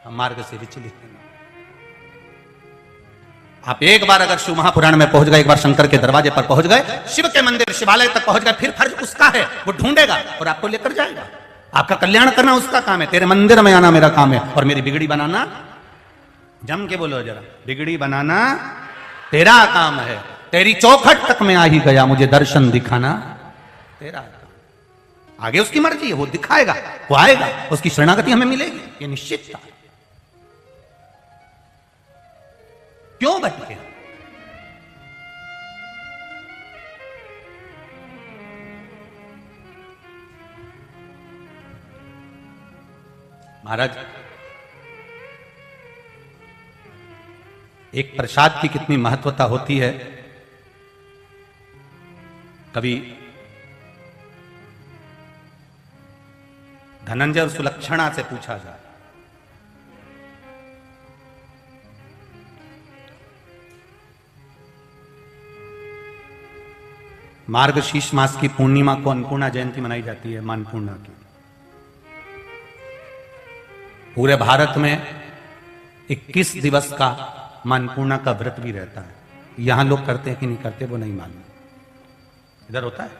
S1: हम मार्ग से विचलित नहीं। आप एक बार अगर शिव महापुराण में पहुंच गए, एक बार शंकर के दरवाजे पर पहुंच गए, शिव के मंदिर शिवालय तक पहुंच गए, फिर फर्ज उसका है, वो ढूंढेगा और आपको लेकर जाएगा। आपका कल्याण करना उसका काम है, तेरे मंदिर में आना मेरा काम है, और मेरी बिगड़ी बनाना, जम के बोलो जरा, बिगड़ी बनाना तेरा काम है। तेरी चौखट तक में आ ही गया, मुझे दर्शन दिखाना तेरा काम। आगे उसकी मर्जी है, वो दिखाएगा, वो आएगा, उसकी शरणागति हमें मिलेगी, ये निश्चित था। क्यों भटके? महाराज, एक प्रसाद की कितनी महत्वता होती है, कभी धनंजय और सुलक्षणा से पूछा जाए। मार्गशीर्ष मास की पूर्णिमा को अन्नपूर्णा जयंती मनाई जाती है, मां अन्नपूर्णा की। पूरे भारत में 21 दिवस का मां अन्नपूर्णा का व्रत भी रहता है। यहां लोग करते हैं कि नहीं करते वो नहीं मालूम, इधर होता है,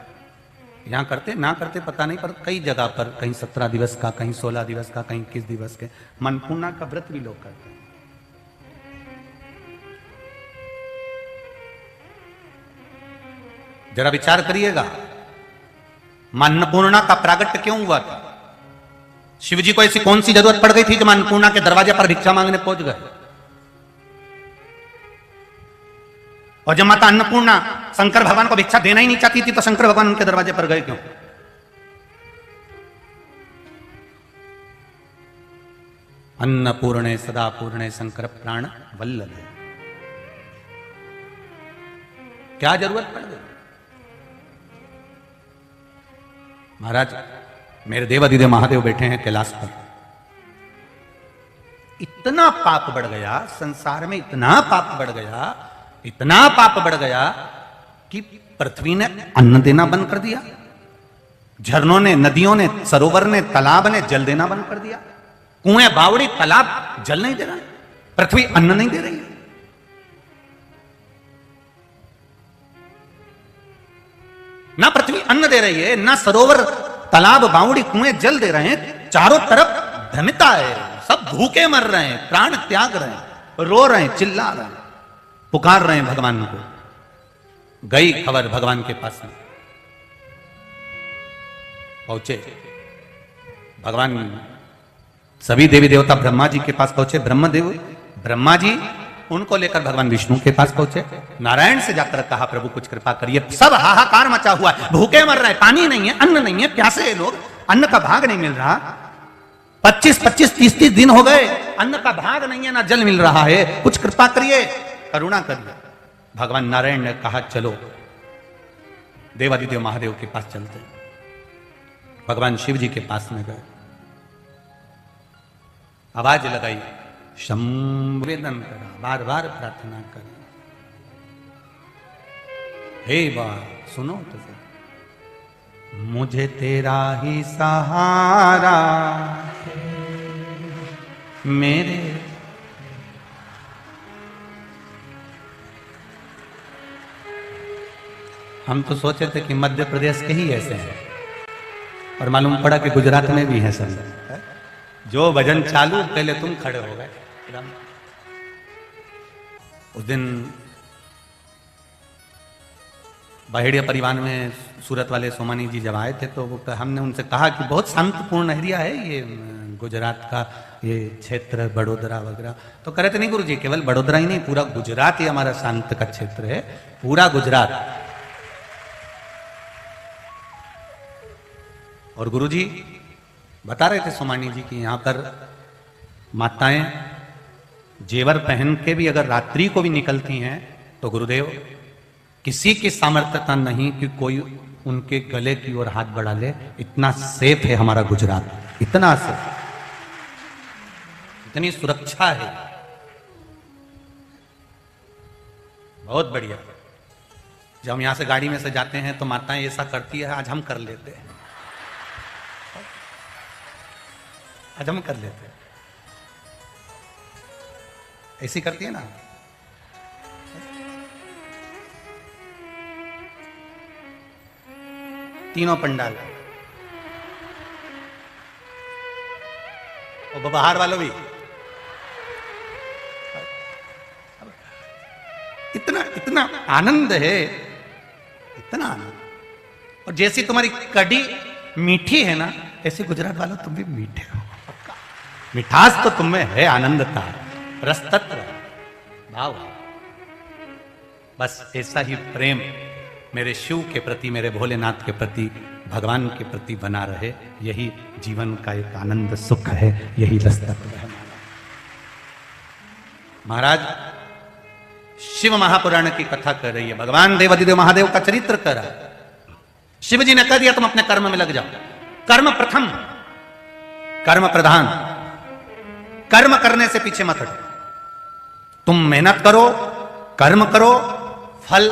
S1: यहां करते ना करते पता नहीं, पर कई जगह पर कहीं 17 दिवस का, कहीं 16 दिवस का, कहीं 21 दिवस के मां अन्नपूर्णा का व्रत भी लोग करते हैं। जरा विचार करिएगा, मां अन्नपूर्णा का प्रागट्य क्यों हुआ था? शिव जी को ऐसी कौन सी जरूरत पड़ गई थी कि मां अन्नपूर्णा के दरवाजे पर भिक्षा मांगने पहुंच गए? और जब माता अन्नपूर्णा शंकर भगवान को भिक्षा देना ही नहीं चाहती थी, तो शंकर भगवान उनके दरवाजे पर गए क्यों? अन्नपूर्णे सदा पूर्णे शंकर प्राण वल्लभे। क्या जरूरत पड़ गई? महाराज, मेरे देवाधिदेव महादेव बैठे हैं कैलाश पर। इतना पाप बढ़ गया संसार में, इतना पाप बढ़ गया, इतना पाप बढ़ गया कि पृथ्वी ने अन्न देना बंद कर दिया, झरनों ने, नदियों ने, सरोवर ने, तालाब ने जल देना बंद कर दिया, कुएं, बावड़ी, तालाब जल नहीं दे रहा है, पृथ्वी अन्न नहीं दे रही है। ना पृथ्वी अन्न दे रही है, ना सरोवर, तालाब, बावड़ी, कुएं जल दे रहे हैं। चारों तरफ धमिता है, सब भूखे मर रहे हैं, प्राण त्याग रहे हैं, रो रहे हैं, चिल्ला रहे हैं, पुकार रहे हैं भगवान को। गई खबर भगवान के पास में, पहुंचे भगवान, सभी देवी देवता ब्रह्मा जी के पास पहुंचे। ब्रह्मदेव, ब्रह्मा जी उनको लेकर भगवान विष्णु के पास पहुंचे। नारायण से जाकर कहा प्रभु कुछ कृपा करिए, सब हाहाकार मचा हुआ है, भूखे मर रहे हैं, पानी नहीं है, अन्न नहीं है, प्यासे हैं लोग, अन्न का भाग नहीं मिल रहा। 25-25, 30-30 दिन हो गए, अन्न का भाग नहीं है, ना जल मिल रहा है, कुछ कृपा करिए, करुणा करिए। भगवान नारायण ने कहा चलो देवादिदेव महादेव के पास चलते। भगवान शिव जी के पास में गए, आवाज लगाई, संवेदन करा, बार बार प्रार्थना करें, हे बा सुनो तो सर, मुझे तेरा ही सहारा मेरे। हम तो सोचे थे कि मध्य प्रदेश के ही ऐसे हैं, और मालूम पड़ा कि गुजरात में भी है सब। जो भजन चालू पहले तुम खड़े हो गए। उस दिन बहेड़िया परिवार में सूरत वाले सोमानी जी जब आए थे तो हमने उनसे कहा कि बहुत शांतिपूर्ण एरिया है ये गुजरात का, ये क्षेत्र बड़ोदरा वगैरह। तो कह रहे थे नहीं गुरु जी, केवल बड़ोदरा ही नहीं, पूरा गुजरात ही हमारा शांत का क्षेत्र है, पूरा गुजरात। और गुरुजी बता रहे थे सोमानी जी की यहाँ पर माताएं जेवर पहन के भी अगर रात्रि को भी निकलती हैं तो गुरुदेव किसी की सामर्थ्यता नहीं कि कोई उनके गले की ओर हाथ बढ़ा ले। इतना सेफ है हमारा गुजरात, इतना सेफ, इतनी सुरक्षा है, बहुत बढ़िया। जब हम यहां से गाड़ी में से जाते हैं तो माताएं ऐसा करती है, आज हम कर लेते हैं, आज हम कर लेते हैं, ऐसी करती है ना। तीनों पंडाल और बाहर वालों भी इतना इतना आनंद है, इतना आनंद। और जैसी तुम्हारी कड़ी मीठी है ना, ऐसे गुजरात वालों तुम भी मीठे हो। मिठास तो तुम में है, आनंदता, रस तत्व, भाव। बस ऐसा ही प्रेम मेरे शिव के प्रति, मेरे भोलेनाथ के प्रति, भगवान के प्रति बना रहे। यही जीवन का एक आनंद सुख है, यही रस तत्व है। महाराज शिव महापुराण की कथा कर रही है, भगवान देवादिदेव महादेव का चरित्र कर रहा है। शिव जी ने कह दिया तुम अपने कर्म में लग जाओ, कर्म प्रथम, कर्म प्रधान, कर्म करने से पीछे मत हटो। तुम मेहनत करो, कर्म करो, फल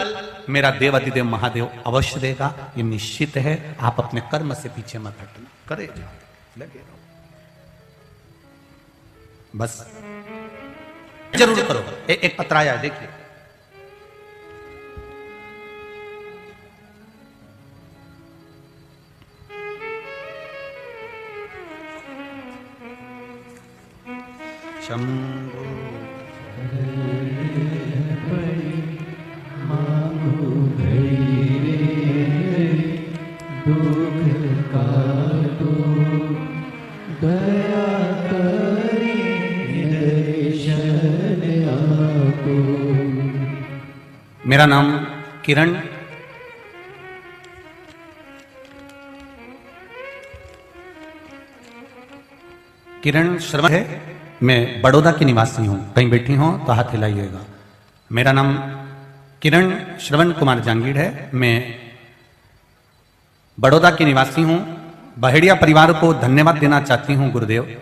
S1: मेरा देवादिदेव महादेव अवश्य देगा, ये निश्चित है। आप अपने कर्म से पीछे मत हटना, करे जाओ, लगे रहो, बस जरूर करो। एक पत्र आया है, देखिए। शंभो मेरा नाम किरण, किरण श्रवण है। मैं बड़ौदा की निवासी हूं, कहीं बैठी हो तो हाथ हिलाइएगा। मेरा नाम किरण श्रवण कुमार जांगीड़ है, मैं बड़ौदा की निवासी हूं। बहेड़िया परिवार को धन्यवाद देना चाहती हूं गुरुदेव।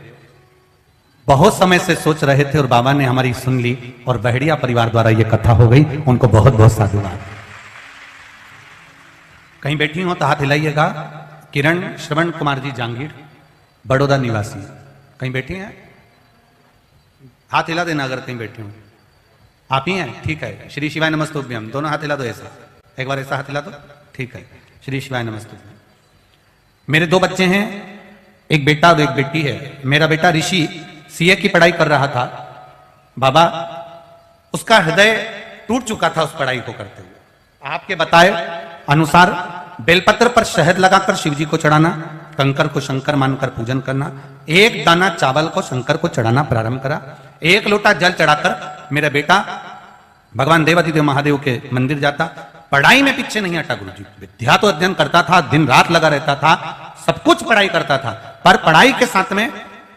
S1: बहुत समय से सोच रहे थे और बाबा ने हमारी सुन ली और बहेड़िया परिवार द्वारा यह कथा हो गई, उनको बहुत बहुत साधुवाद। कहीं बैठी हो तो हाथ हिलाइएगा। किरण श्रवण कुमार जी जांगीड़, बड़ौदा निवासी, कहीं बैठी हैं? हाथ हिला देना अगर कहीं बैठी हो। आप ही हैं? ठीक है। श्री शिवाय नमस्तुभ्यम, दोनों हाथ हिला दो ऐसा, एक बार ऐसा हाथ हिला दो, ठीक है। श्री शिवाय नमस्तुभ्यम। मेरे दो बच्चे हैं, एक बेटा और एक बेटी है। मेरा बेटा ऋषि सीए की पढ़ाई कर रहा था। बाबा, उसका हृदय टूट चुका था उस पढ़ाई को करते हुए। आपके बताए अनुसार बेलपत्र पर शहद लगाकर शिव जी को चढ़ाना, कंकर को शंकर मानकर पूजन करना, एक दाना चावल को शंकर को चढ़ाना प्रारंभ करा। एक लोटा जल चढ़ाकर मेरा बेटा भगवान देवादिदेव महादेव के मंदिर जाता। पढ़ाई में पीछे नहीं हटा गुरुजी, विद्या तो अध्ययन करता था, दिन रात लगा रहता था, सब कुछ पढ़ाई करता था, पर पढ़ाई के साथ में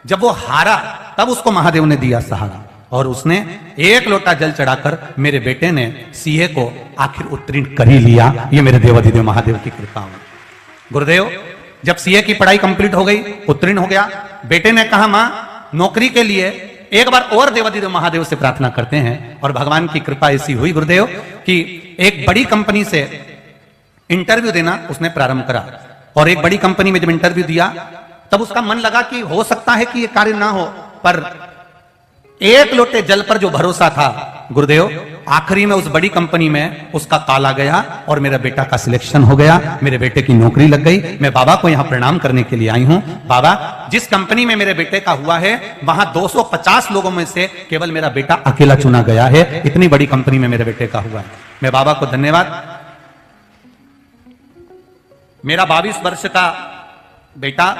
S1: जब वो हारा तब उसको महादेव ने दिया सहारा और उसने एक लोटा जल चढ़ाकर मेरे बेटे ने सीए को आखिर उत्तीर्ण कर ही लिया। ये मेरे देवादिदेव महादेव की कृपा हुई। गुरुदेव जब सीए की पढ़ाई कंप्लीट हो गई, उत्तीर्ण हो गया, बेटे ने कहा मां नौकरी के लिए एक बार और देवादिदेव महादेव से प्रार्थना करते हैं। और भगवान की कृपा ऐसी हुई गुरुदेव कि एक बड़ी कंपनी से इंटरव्यू देना उसने प्रारंभ करा और एक बड़ी कंपनी में जब इंटरव्यू दिया तब उसका मन लगा कि हो सकता है कि ये कार्य ना हो, पर एक लोटे जल पर जो भरोसा था गुरुदेव, आखिरी में उस बड़ी कंपनी में उसका ताला गया और मेरा बेटा का सिलेक्शन हो गया, मेरे बेटे की नौकरी लग गई। मैं बाबा को यहां प्रणाम करने के लिए आई हूं। बाबा जिस कंपनी में मेरे बेटे का हुआ है वहां 250 लोगों में से केवल मेरा बेटा अकेला चुना गया है। इतनी बड़ी कंपनी में मेरे बेटे का हुआ है। मैं बाबा को धन्यवाद। मेरा 22 वर्ष का बेटा,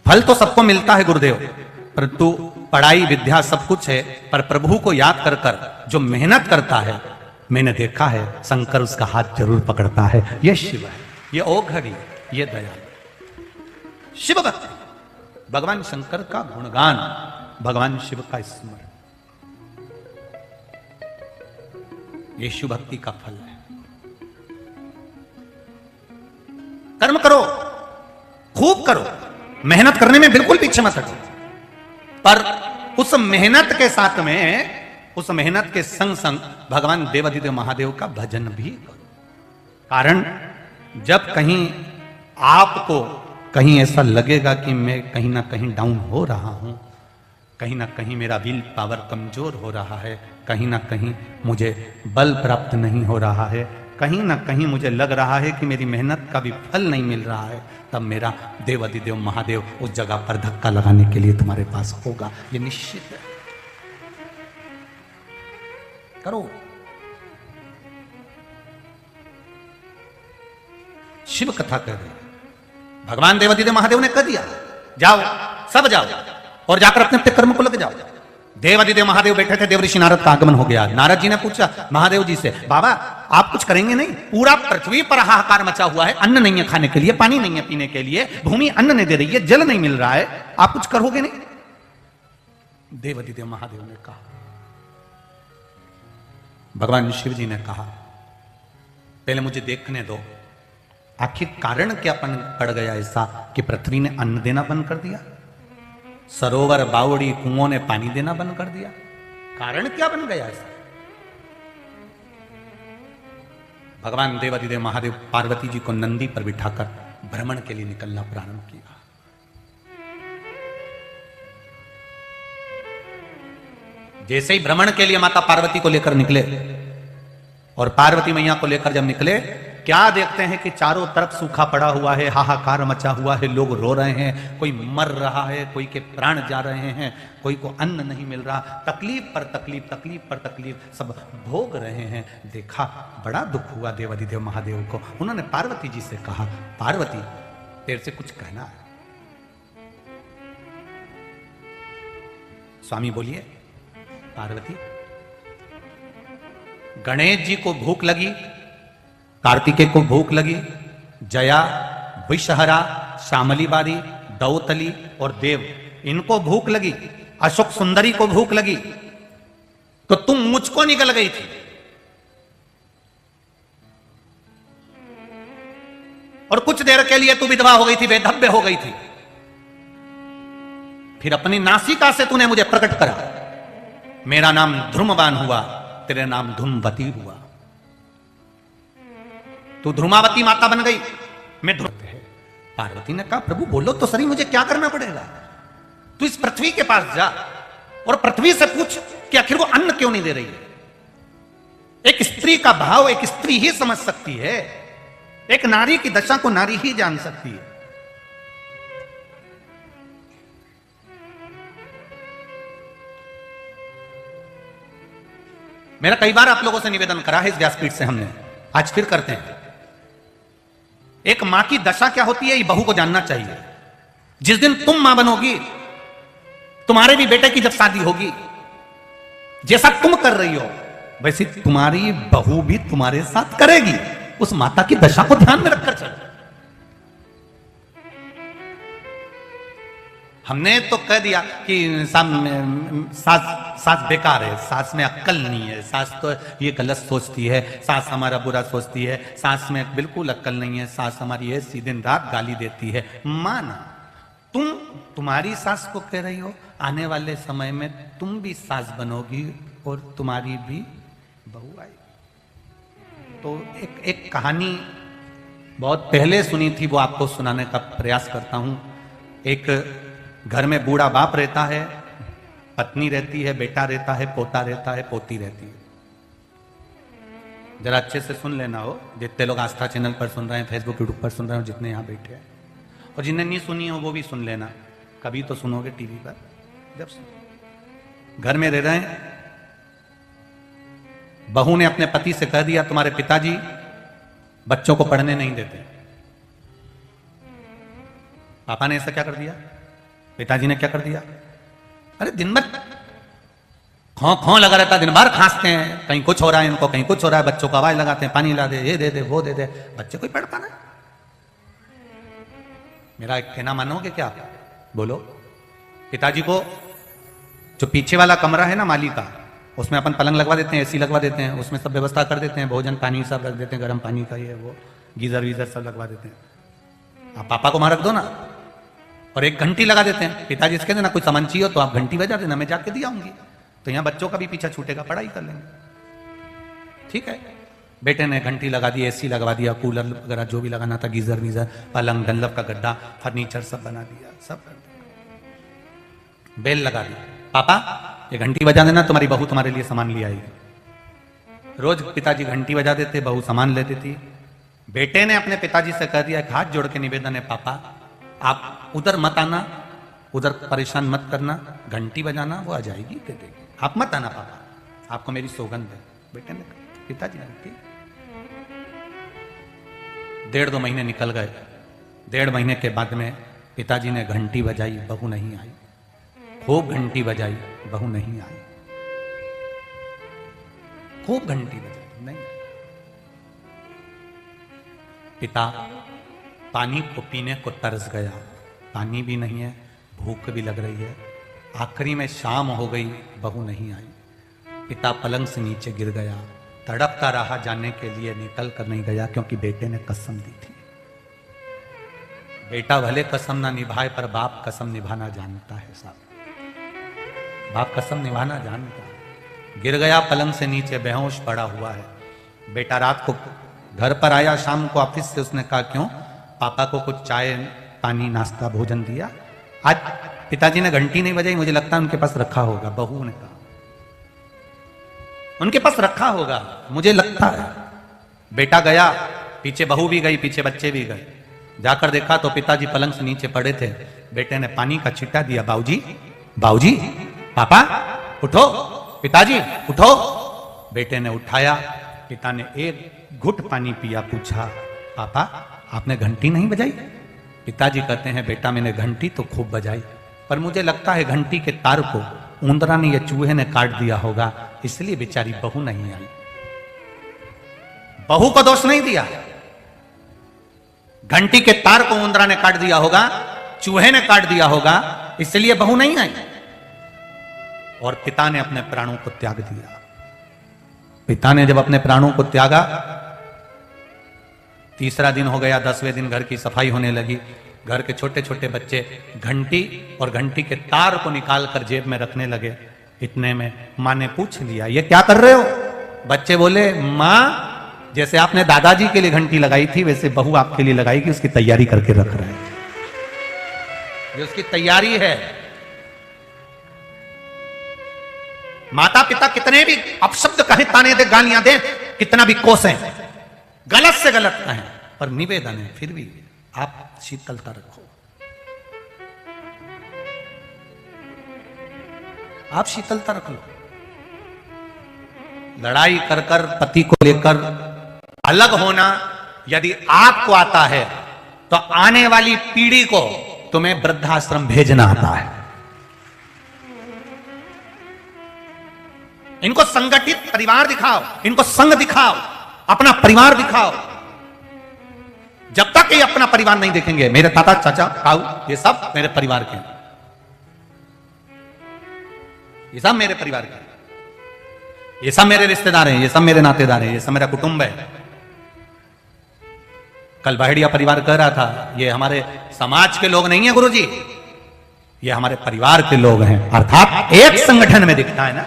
S1: फल तो सबको मिलता है गुरुदेव, परंतु पढ़ाई विद्या सब कुछ है, पर प्रभु को याद कर कर जो मेहनत करता है, मैंने देखा है शंकर उसका हाथ जरूर पकड़ता है। ये शिव है, ये ओघड़ी, ये दया, शिव भक्ति, भगवान शंकर का गुणगान, भगवान शिव का स्मरण, ये शिव भक्ति का फल है। कर्म करो, खूब करो, मेहनत करने में बिल्कुल पीछे मत हटो, पर उस मेहनत के साथ में, उस मेहनत के संग संग भगवान देवादिदेव महादेव का भजन भी करो। कारण जब कहीं आपको कहीं ऐसा लगेगा कि मैं कहीं ना कहीं डाउन हो रहा हूं, कहीं ना कहीं मेरा विल पावर कमजोर हो रहा है, कहीं ना कहीं मुझे बल प्राप्त नहीं हो रहा है, कहीं ना कहीं मुझे लग रहा है कि मेरी मेहनत का भी फल नहीं मिल रहा है, तब मेरा देवादिदेव महादेव उस जगह पर धक्का लगाने के लिए तुम्हारे पास होगा, ये निश्चित है। करो। शिव कथा कह रहे हैं, भगवान देवादिदेव महादेव ने कह दिया जाओ, सब जाओ और जाकर अपने अपने कर्म को लग जाओ। देवादिदेव महादेव बैठे थे, देवऋषि नारद का आगमन हो गया। नारद जी ने पूछा महादेव जी से, बाबा आप कुछ करेंगे नहीं? पूरा पृथ्वी पर हाहाकार मचा हुआ है, अन्न नहीं है खाने के लिए, पानी नहीं है पीने के लिए, भूमि अन्न नहीं दे रही है, जल नहीं मिल रहा है, आप कुछ करोगे नहीं? देवादिदेव महादेव ने कहा, भगवान शिव जी ने कहा पहले मुझे देखने दो, आखिर कारण क्या पड़ गया ऐसा कि पृथ्वी ने अन्न देना बंद कर दिया, सरोवर बावड़ी कुओं ने पानी देना बंद कर दिया, कारण क्या बन गया ऐसा? भगवान देवादिदेव महादेव पार्वती जी को नंदी पर बिठाकर भ्रमण के लिए निकलना प्रारंभ किया। जैसे ही भ्रमण के लिए माता पार्वती को लेकर निकले और पार्वती मैया को लेकर जब निकले, क्या देखते हैं कि चारों तरफ सूखा पड़ा हुआ है, हाहाकार मचा हुआ है, लोग रो रहे हैं, कोई मर रहा है, कोई के प्राण जा रहे हैं, कोई को अन्न नहीं मिल रहा, तकलीफ पर तकलीफ, तकलीफ पर तकलीफ सब भोग रहे हैं। देखा, बड़ा दुख हुआ देवादिदेव महादेव को। उन्होंने पार्वती जी से कहा, पार्वती तेरे से कुछ कहना है। स्वामी बोलिए। पार्वती, गणेश जी को भूख लगी, कार्तिकेय को भूख लगी, जया, विषहरा, श्यामलीबारी, दौतली और देव, इनको भूख लगी, अशोक सुंदरी को भूख लगी, तो तुम मुझको निकल गई थी। और कुछ देर के लिए तू विधवा हो गई थी, बेधव्य हो गई थी, फिर अपनी नासिका से तूने मुझे प्रकट करा, मेरा नाम ध्रुमवान हुआ, तेरा नाम धूमवती हुआ, तू ध्रुमावती माता बन गई, मैं ध्रुव। पार्वती ने कहा, प्रभु बोलो तो सही, मुझे क्या करना पड़ेगा? तू इस पृथ्वी के पास जा और पृथ्वी से पूछ कि आखिर वो अन्न क्यों नहीं दे रही है। एक स्त्री का भाव एक स्त्री ही समझ सकती है, एक नारी की दशा को नारी ही जान सकती है। मेरा कई बार आप लोगों से निवेदन करा है इस व्यासपीठ से, हमने आज फिर करते हैं। एक मां की दशा क्या होती है ये बहू को जानना चाहिए। जिस दिन तुम मां बनोगी तुम्हारे भी बेटे की जब शादी होगी, जैसा तुम कर रही हो वैसे तुम्हारी बहू भी तुम्हारे साथ करेगी। उस माता की दशा को ध्यान में रखकर चलो। हमने तो कह दिया कि सास बेकार है, सास में अक्ल नहीं है, सास तो ये गलत सोचती है, सास हमारा बुरा सोचती है, सास में बिल्कुल अक्ल नहीं है, सास हमारी ऐसी दिन रात गाली देती है। माना तुम्हारी सास को कह रही हो, आने वाले समय में तुम भी सास बनोगी और तुम्हारी भी बहू आएगी। तो एक कहानी बहुत पहले सुनी थी, वो आपको सुनाने का प्रयास करता हूं। एक घर में बूढ़ा बाप रहता है, पत्नी रहती है, बेटा रहता है, पोता रहता है, पोती रहती है। जरा अच्छे से सुन लेना हो, जितने लोग आस्था चैनल पर सुन रहे हैं, फेसबुक यूट्यूब पर सुन रहे हो, जितने यहाँ बैठे हैं, और जिन्हें नहीं सुनी हो वो भी सुन लेना। कभी तो सुनोगे टीवी पर। जब घर में रह रहे हैं, बहू ने अपने पति से कह दिया तुम्हारे पिताजी बच्चों को पढ़ने नहीं देते। पापा ने ऐसा क्या कर दिया, पिताजी ने क्या कर दिया? अरे दिन भर खौं खौं लगा रहता, दिन भर खांसते हैं, कहीं कुछ हो रहा है इनको, कहीं कुछ हो रहा है, बच्चों को आवाज लगाते हैं, पानी ला दे, ये दे दे, वो दे दे, बच्चे कोई पढ़ पाना। मेरा एक कहना मानोगे क्या? बोलो। पिताजी को जो पीछे वाला कमरा है ना माली का, उसमें अपन पलंग लगवा देते हैं, एसी लगवा देते हैं, उसमें सब व्यवस्था कर देते हैं, भोजन पानी सब रख देते हैं, गर्म पानी का ये वो गीजर वीजर सब लगवा देते हैं। आप पापा को वहां रख दो ना, और एक घंटी लगा देते हैं। पिताजी इसके देना कुछ सामान चाहिए हो तो आप घंटी बजा देना, मैं जाके दिया आऊंगी। तो यहाँ बच्चों का भी पीछा छूटेगा, पढ़ाई कर लेंगे। ठीक है, बेटे ने घंटी लगा दी, एसी लगवा दिया, कूलर वगैरह जो भी लगाना था, गीजर वीजर, पलंग डंलप का गड्ढा, फर्नीचर सब बना दिया, सब कर दिया। बेल लगा दी, पापा ये घंटी बजा देना, तुम्हारी बहू तुम्हारे लिए सामान ले आएगी। रोज पिताजी घंटी बजा देते, बहू सामान ले देती। बेटे ने अपने पिताजी से कह दिया, एक हाथ जोड़ के निवेदन है पापा, आप उधर मत आना, उधर परेशान मत करना, घंटी बजाना वो आ जाएगी, दे देगी, आप मत आना पापा, आपको मेरी सौगंध है। बेटे ने, पिताजी ने, 1.5-2 महीने निकल गए। 1.5 महीने के बाद में पिताजी ने घंटी बजाई, बहू नहीं आई। खूब घंटी बजाई, बहू नहीं आई। खूब घंटी बजाई, नहीं। पिता पानी को पीने को तरस गया, पानी भी नहीं है, भूख भी लग रही है। आखिरी में शाम हो गई, बहू नहीं आई। पिता पलंग से नीचे गिर गया, तड़पता रहा, जाने के लिए निकल कर नहीं गया, क्योंकि बेटे ने कसम दी थी। बेटा भले कसम ना निभाए, पर बाप कसम निभाना जानता है साहब, बाप कसम निभाना जानता है। गिर गया पलंग से नीचे, बेहोश पड़ा हुआ है। बेटा रात को घर पर आया, शाम को ऑफिस से, उसने कहा क्यों? पापा को कुछ चाय पानी नाश्ता भोजन दिया? आज पिताजी ने घंटी नहीं बजाई, मुझे लगता है उनके पास रखा होगा। बहू ने कहा उनके पास रखा होगा, मुझे लगता है। बेटा गया, पीछे बहू भी गई, पीछे बच्चे भी गए। जाकर देखा तो पिताजी पलंग से नीचे पड़े थे। बेटे ने पानी का छिट्टा दिया, बाबूजी, बाबूजी, पापा उठो, पिताजी उठो। बेटे ने उठाया, पिता ने एक घुट पानी पिया, पूछा पापा आपने घंटी नहीं बजाई? पिताजी कहते हैं बेटा मैंने घंटी तो खूब बजाई, पर मुझे लगता है घंटी के तार को ऊंदरा ने या चूहे ने काट दिया होगा, इसलिए बेचारी बहू नहीं आई। बहू को दोष नहीं दिया, घंटी के तार को ऊंदरा ने काट दिया होगा, चूहे ने काट दिया होगा, इसलिए बहू नहीं आई। और पिता ने अपने प्राणों को त्याग दिया। पिता ने जब अपने प्राणों को त्यागा, 3रा दिन हो गया, 10वें दिन घर की सफाई होने लगी। घर के छोटे छोटे बच्चे घंटी और घंटी के तार को निकाल कर जेब में रखने लगे। इतने में माँ ने पूछ लिया, ये क्या कर रहे हो? बच्चे बोले, माँ जैसे आपने दादाजी के लिए घंटी लगाई थी, वैसे बहू आपके लिए लगाएगी, उसकी तैयारी करके रख रहे हैं। ये उसकी तैयारी है। माता पिता कितने भी अपशब्द कहें, ताने दे, गालियां दे, कितना भी कोसें, गलत से गलत कहें, पर निवेदन है, फिर भी आप शीतलता रखो, आप शीतलता रख लो। लड़ाई कर कर पति को लेकर अलग होना यदि आपको आता है, तो आने वाली पीढ़ी को तुम्हें वृद्धाश्रम भेजना आता है। इनको संगठित परिवार दिखाओ, इनको संघ दिखाओ, अपना परिवार दिखाओ। जब तक ये अपना परिवार नहीं देखेंगे, मेरे ताता चाचा ताऊ ये सब मेरे परिवार के, ये सब मेरे परिवार के, ये सब मेरे रिश्तेदार हैं, ये सब मेरे नातेदार हैं, ये सब मेरा कुटुंब है। कल बाहेड़िया परिवार कह रहा था, ये हमारे समाज के लोग नहीं है गुरुजी, ये हमारे परिवार के लोग हैं। अर्थात एक संगठन में दिखता है ना,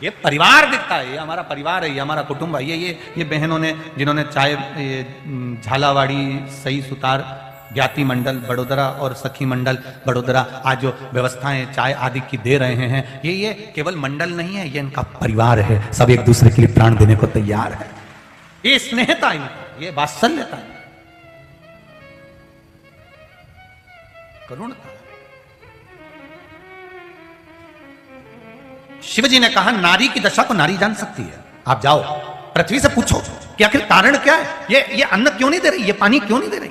S1: ये परिवार दिखता है, ये हमारा परिवार है, ये हमारा कुटुंब है। ये बहनों ने जिन्होंने चाय झालावाड़ी, सही सुतार, ज्ञाति मंडल बड़ोदरा और सखी मंडल बड़ोदरा आज जो व्यवस्थाएं चाय आदि की दे रहे हैं, ये केवल मंडल नहीं है, ये इनका परिवार है। सब एक दूसरे के लिए प्राण देने को तैयार है। ये स्नेहता इनका, ये वात्सल्यता है, करुणता। शिवजी ने कहा नारी की दशा को नारी जान सकती है। आप जाओ पृथ्वी से पूछो कि आखिर कारण क्या है, ये अन्न क्यों नहीं दे रही, ये पानी क्यों नहीं दे रही,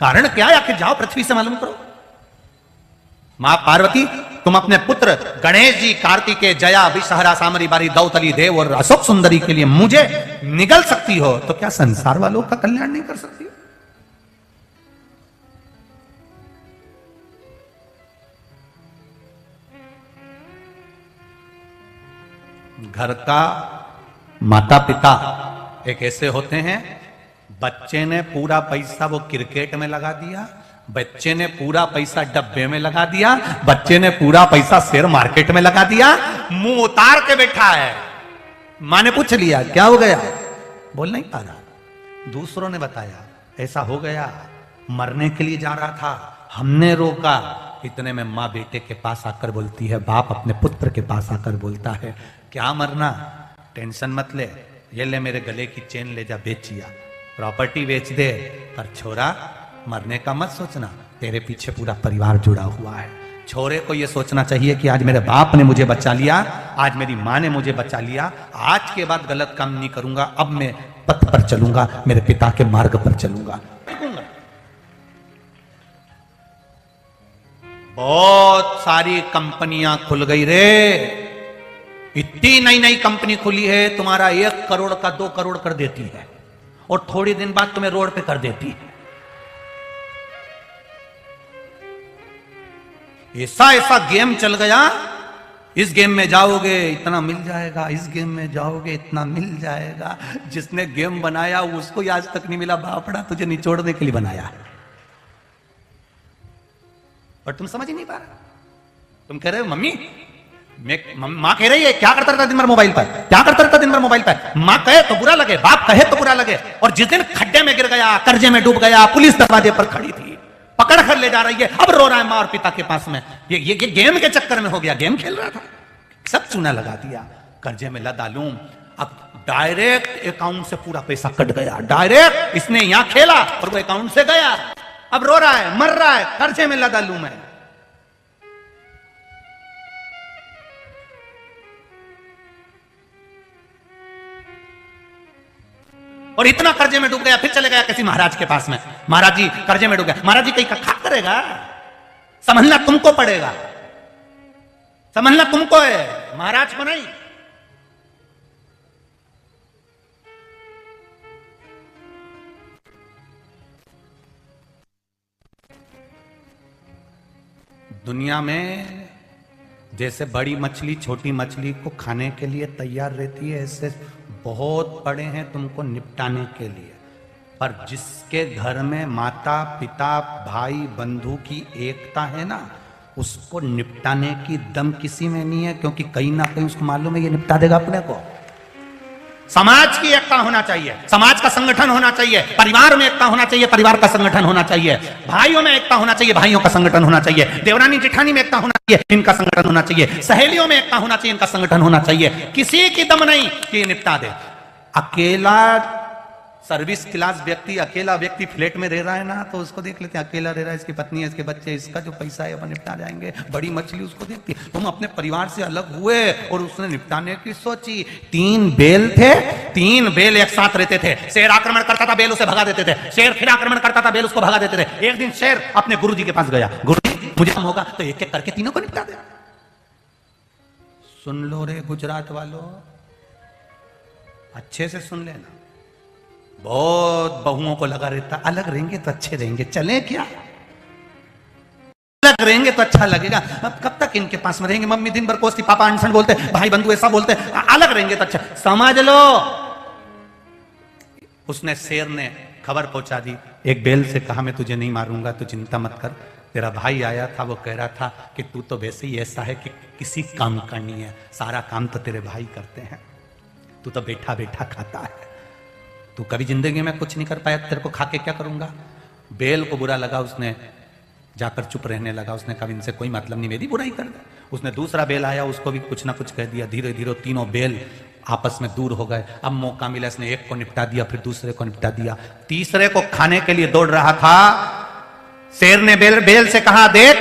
S1: कारण क्या है, आखिर जाओ पृथ्वी से मालूम करो। मां पार्वती तुम अपने पुत्र गणेश जी, कार्तिकेय, जया, विषहरा, सामरी, बारी, दौतली, देव और अशोक सुंदरी के लिए मुझे निगल सकती हो, तो क्या संसार वालों का कल्याण नहीं कर सकती हो? घर का माता पिता एक ऐसे होते हैं, बच्चे ने पूरा पैसा वो क्रिकेट में लगा दिया, बच्चे ने पूरा पैसा डब्बे में लगा दिया, बच्चे ने पूरा पैसा शेयर मार्केट में लगा दिया, मुंह उतार के बैठा है। मां ने पूछ लिया क्या हो गया, बोल नहीं पा रहा। दूसरों ने बताया ऐसा हो गया, मरने के लिए जा रहा था, हमने रोका। इतने में मां बेटे के पास आकर बोलती है, बाप अपने पुत्र के पास आकर बोलता है, क्या मरना, टेंशन मत ले, ये ले मेरे गले की चेन ले जा, बेचिया, प्रॉपर्टी बेच दे, पर छोरा मरने का मत सोचना, तेरे पीछे पूरा परिवार जुड़ा हुआ है। छोरे को यह सोचना चाहिए कि आज मेरे बाप ने मुझे बचा लिया, आज मेरी मां ने मुझे बचा लिया, आज के बाद गलत काम नहीं करूंगा, अब मैं पथ पर चलूंगा, मेरे पिता के मार्ग पर चलूंगा। बहुत सारी कंपनियां खुल गई रे, इतनी नई नई कंपनी खुली है, तुम्हारा 1 करोड़ का 2 करोड़ कर देती है और थोड़ी दिन बाद तुम्हें रोड पे कर देती है। ऐसा ऐसा गेम चल गया, इस गेम में जाओगे इतना मिल जाएगा, इस गेम में जाओगे इतना मिल जाएगा। जिसने गेम बनाया उसको आज तक नहीं मिला, बापड़ा तुझे निचोड़ने के लिए बनाया, और तुम समझ ही नहीं पा रहे। तुम कह रहे हो मम्मी, मां कह रही है क्या करता रहता दिन भर मोबाइल पर, क्या करता रहता दिन भर मोबाइल पर। मां कहे तो बुरा लगे, बाप कहे तो बुरा लगे। और जिस दिन खड्डे में गिर गया, कर्जे में डूब गया, पुलिस दरवाजे पर खड़ी थी, पकड़ कर ले जा रही है, अब रो रहा है मां और पिता के पास में। ये गेम के चक्कर में हो गया, गेम खेल रहा था, सब चूना लगा दिया, कर्जे में लदा लूं। अब डायरेक्ट अकाउंट से पूरा पैसा कट गया, डायरेक्ट इसने यहां खेला और वो अकाउंट से गया, अब रो रहा है, मर रहा है, कर्जे में लदा लूं मैं। और इतना कर्जे में डूब गया, फिर चले गया किसी महाराज के पास में, महाराज जी कर्जे में डूब गया। महाराज जी कहीं का खा करेगा, समझना तुमको पड़ेगा, समझना तुमको है, महाराज को नहीं। दुनिया में जैसे बड़ी मछली छोटी मछली को खाने के लिए तैयार रहती है, ऐसे बहुत पड़े हैं तुमको निपटाने के लिए। पर जिसके घर में माता पिता भाई बंधु की एकता है ना, उसको निपटाने की दम किसी में नहीं है, क्योंकि कहीं ना कहीं उसको मालूम है ये निपटा देगा अपने को। समाज की एकता होना चाहिए, समाज का संगठन होना चाहिए, परिवार में एकता होना चाहिए, परिवार का संगठन होना चाहिए, भाइयों में एकता होना चाहिए, भाइयों का संगठन होना चाहिए, देवरानी जेठानी में एकता होना चाहिए, इनका संगठन होना चाहिए, सहेलियों में एकता होना चाहिए, इनका संगठन होना चाहिए। किसी की दम नहीं कि ये निपटा दे। अकेला सर्विस क्लास व्यक्ति, अकेला व्यक्ति फ्लैट में रह रहा है ना, तो उसको देख लेते हैं, अकेला रह रहा है, इसकी पत्नी है, इसके बच्चे, इसका जो पैसा है वो निपटा जाएंगे। बड़ी मछली उसको देखती है। तुम अपने परिवार से अलग हुए और उसने निपटाने की सोची। 3 बैल थे, 3 बैल एक साथ रहते थे, शेर आक्रमण करता था, बैल उसे भगा देते थे, शेर फिर आक्रमण करता था, बैल उसको भगा देते थे। एक दिन शेर अपने गुरुजी के पास गया, गुरुजी मुझे काम होगा तो एक एक करके तीनों को निपटा दे। सुन लो रे गुजरात वालों, अच्छे से सुन लेना। बहुत बहुओं को लगा रहता अलग रहेंगे तो अच्छे रहेंगे, चले क्या, अलग रहेंगे तो अच्छा लगेगा। अब कब तक इनके पास में रहेंगे, मम्मी दिन भर कोसती, पापा अनशन बोलते, भाई बंधु ऐसा बोलते, अलग रहेंगे तो अच्छा। समझ लो, उसने शेर ने खबर पहुंचा दी, एक बेल से कहा मैं तुझे नहीं मारूंगा, तू चिंता मत कर। तेरा भाई आया था, वो कह रहा था कि तू तो वैसे ही ऐसा है कि किसी काम का नहीं है, सारा काम तो तेरे भाई करते हैं, तू तो बैठा बैठा खाता है, तू कभी जिंदगी में कुछ नहीं कर पाया, तेरे को खा के क्या करूंगा। बेल को बुरा लगा, उसने जाकर चुप रहने लगा। उसने कहा इनसे कोई मतलब नहीं, मेरी बुराई कर दे। उसने दूसरा बेल आया, उसको भी कुछ ना कुछ कह दिया। धीरे धीरे तीनों बेल आपस में दूर हो गए। अब मौका मिला, इसने एक को निपटा दिया, फिर दूसरे को निपटा दिया, तीसरे को खाने के लिए दौड़ रहा था। शेर ने बेल से कहा देख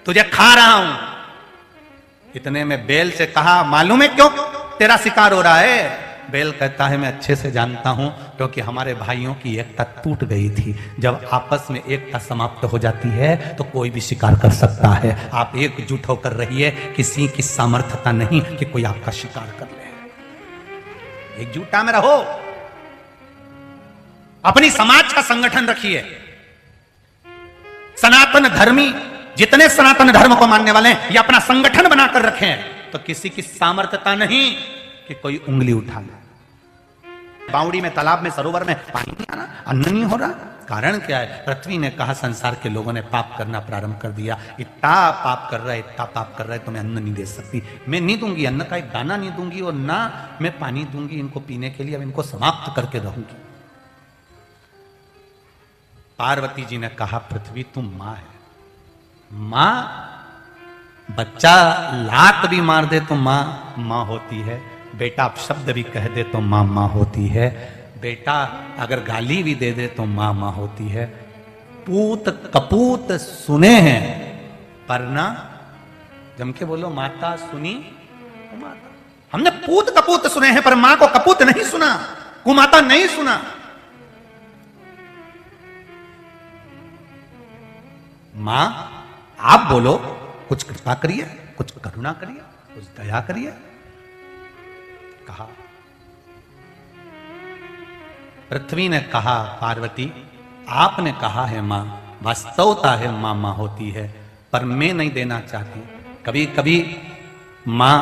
S1: तुझे खा रहा हूं। इतने में बेल से कहा मालूम है क्यों तेरा शिकार हो रहा है। बेल कहता है मैं अच्छे से जानता हूं, क्योंकि हमारे भाइयों की एकता टूट गई थी। जब आपस में एकता समाप्त हो जाती है तो कोई भी शिकार कर सकता है। आप एकजुट होकर रहिए, किसी की सामर्थ्यता नहीं कि कोई आपका शिकार कर ले। एकजुटता में रहो, अपनी समाज का संगठन रखिए। सनातन धर्मी जितने सनातन धर्म को मानने वाले हैं ये अपना संगठन बनाकर रखें, तो किसी की सामर्थ्यता नहीं कि कोई उंगली उठा ले। बावड़ी में, तालाब में, सरोवर में पानी नहीं आना, अन्न नहीं हो रहा, कारण क्या है। पृथ्वी ने कहा संसार के लोगों ने पाप करना प्रारंभ कर दिया, इतना पाप कर रहा है, इतना पाप कर रहा है, तो मैं अन्न नहीं दे सकती, मैं नहीं दूंगी अन्न का एक दाना नहीं दूंगी, और ना मैं पानी दूंगी इनको पीने के लिए, अब इनको समाप्त करके रहूंगी। पार्वती जी ने कहा पृथ्वी तुम मां है, मां बच्चा लात भी मार दे तो मां मां होती है, बेटा शब्द भी कह दे तो मां मां होती है, बेटा अगर गाली भी दे दे तो मां मां होती है। पूत कपूत सुने हैं पर ना, जम के बोलो माता सुनी कुमाता। हमने पूत कपूत सुने हैं पर मां को कपूत नहीं सुना, कुमाता नहीं सुना। मां आप बोलो, कुछ कृपा करिए, कुछ करुणा करिए, कुछ दया करिए। कहा पृथ्वी ने कहा पार्वती आपने कहा है मां, वास्तवता है मां मां होती है, पर मैं नहीं देना चाहती। कभी कभी मां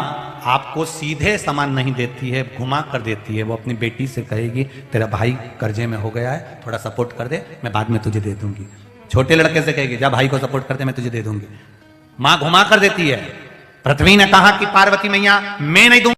S1: आपको सीधे सामान नहीं देती है, घुमा कर देती है। वो अपनी बेटी से कहेगी तेरा भाई कर्जे में हो गया है, थोड़ा सपोर्ट कर दे, मैं बाद में तुझे दे दूंगी। छोटे लड़के से कहेगी जा भाई को सपोर्ट कर दे, मैं तुझे दे दूंगी। मां घुमा कर देती है। पृथ्वी ने कहा कि पार्वती मैया मैं नहीं दूंगी।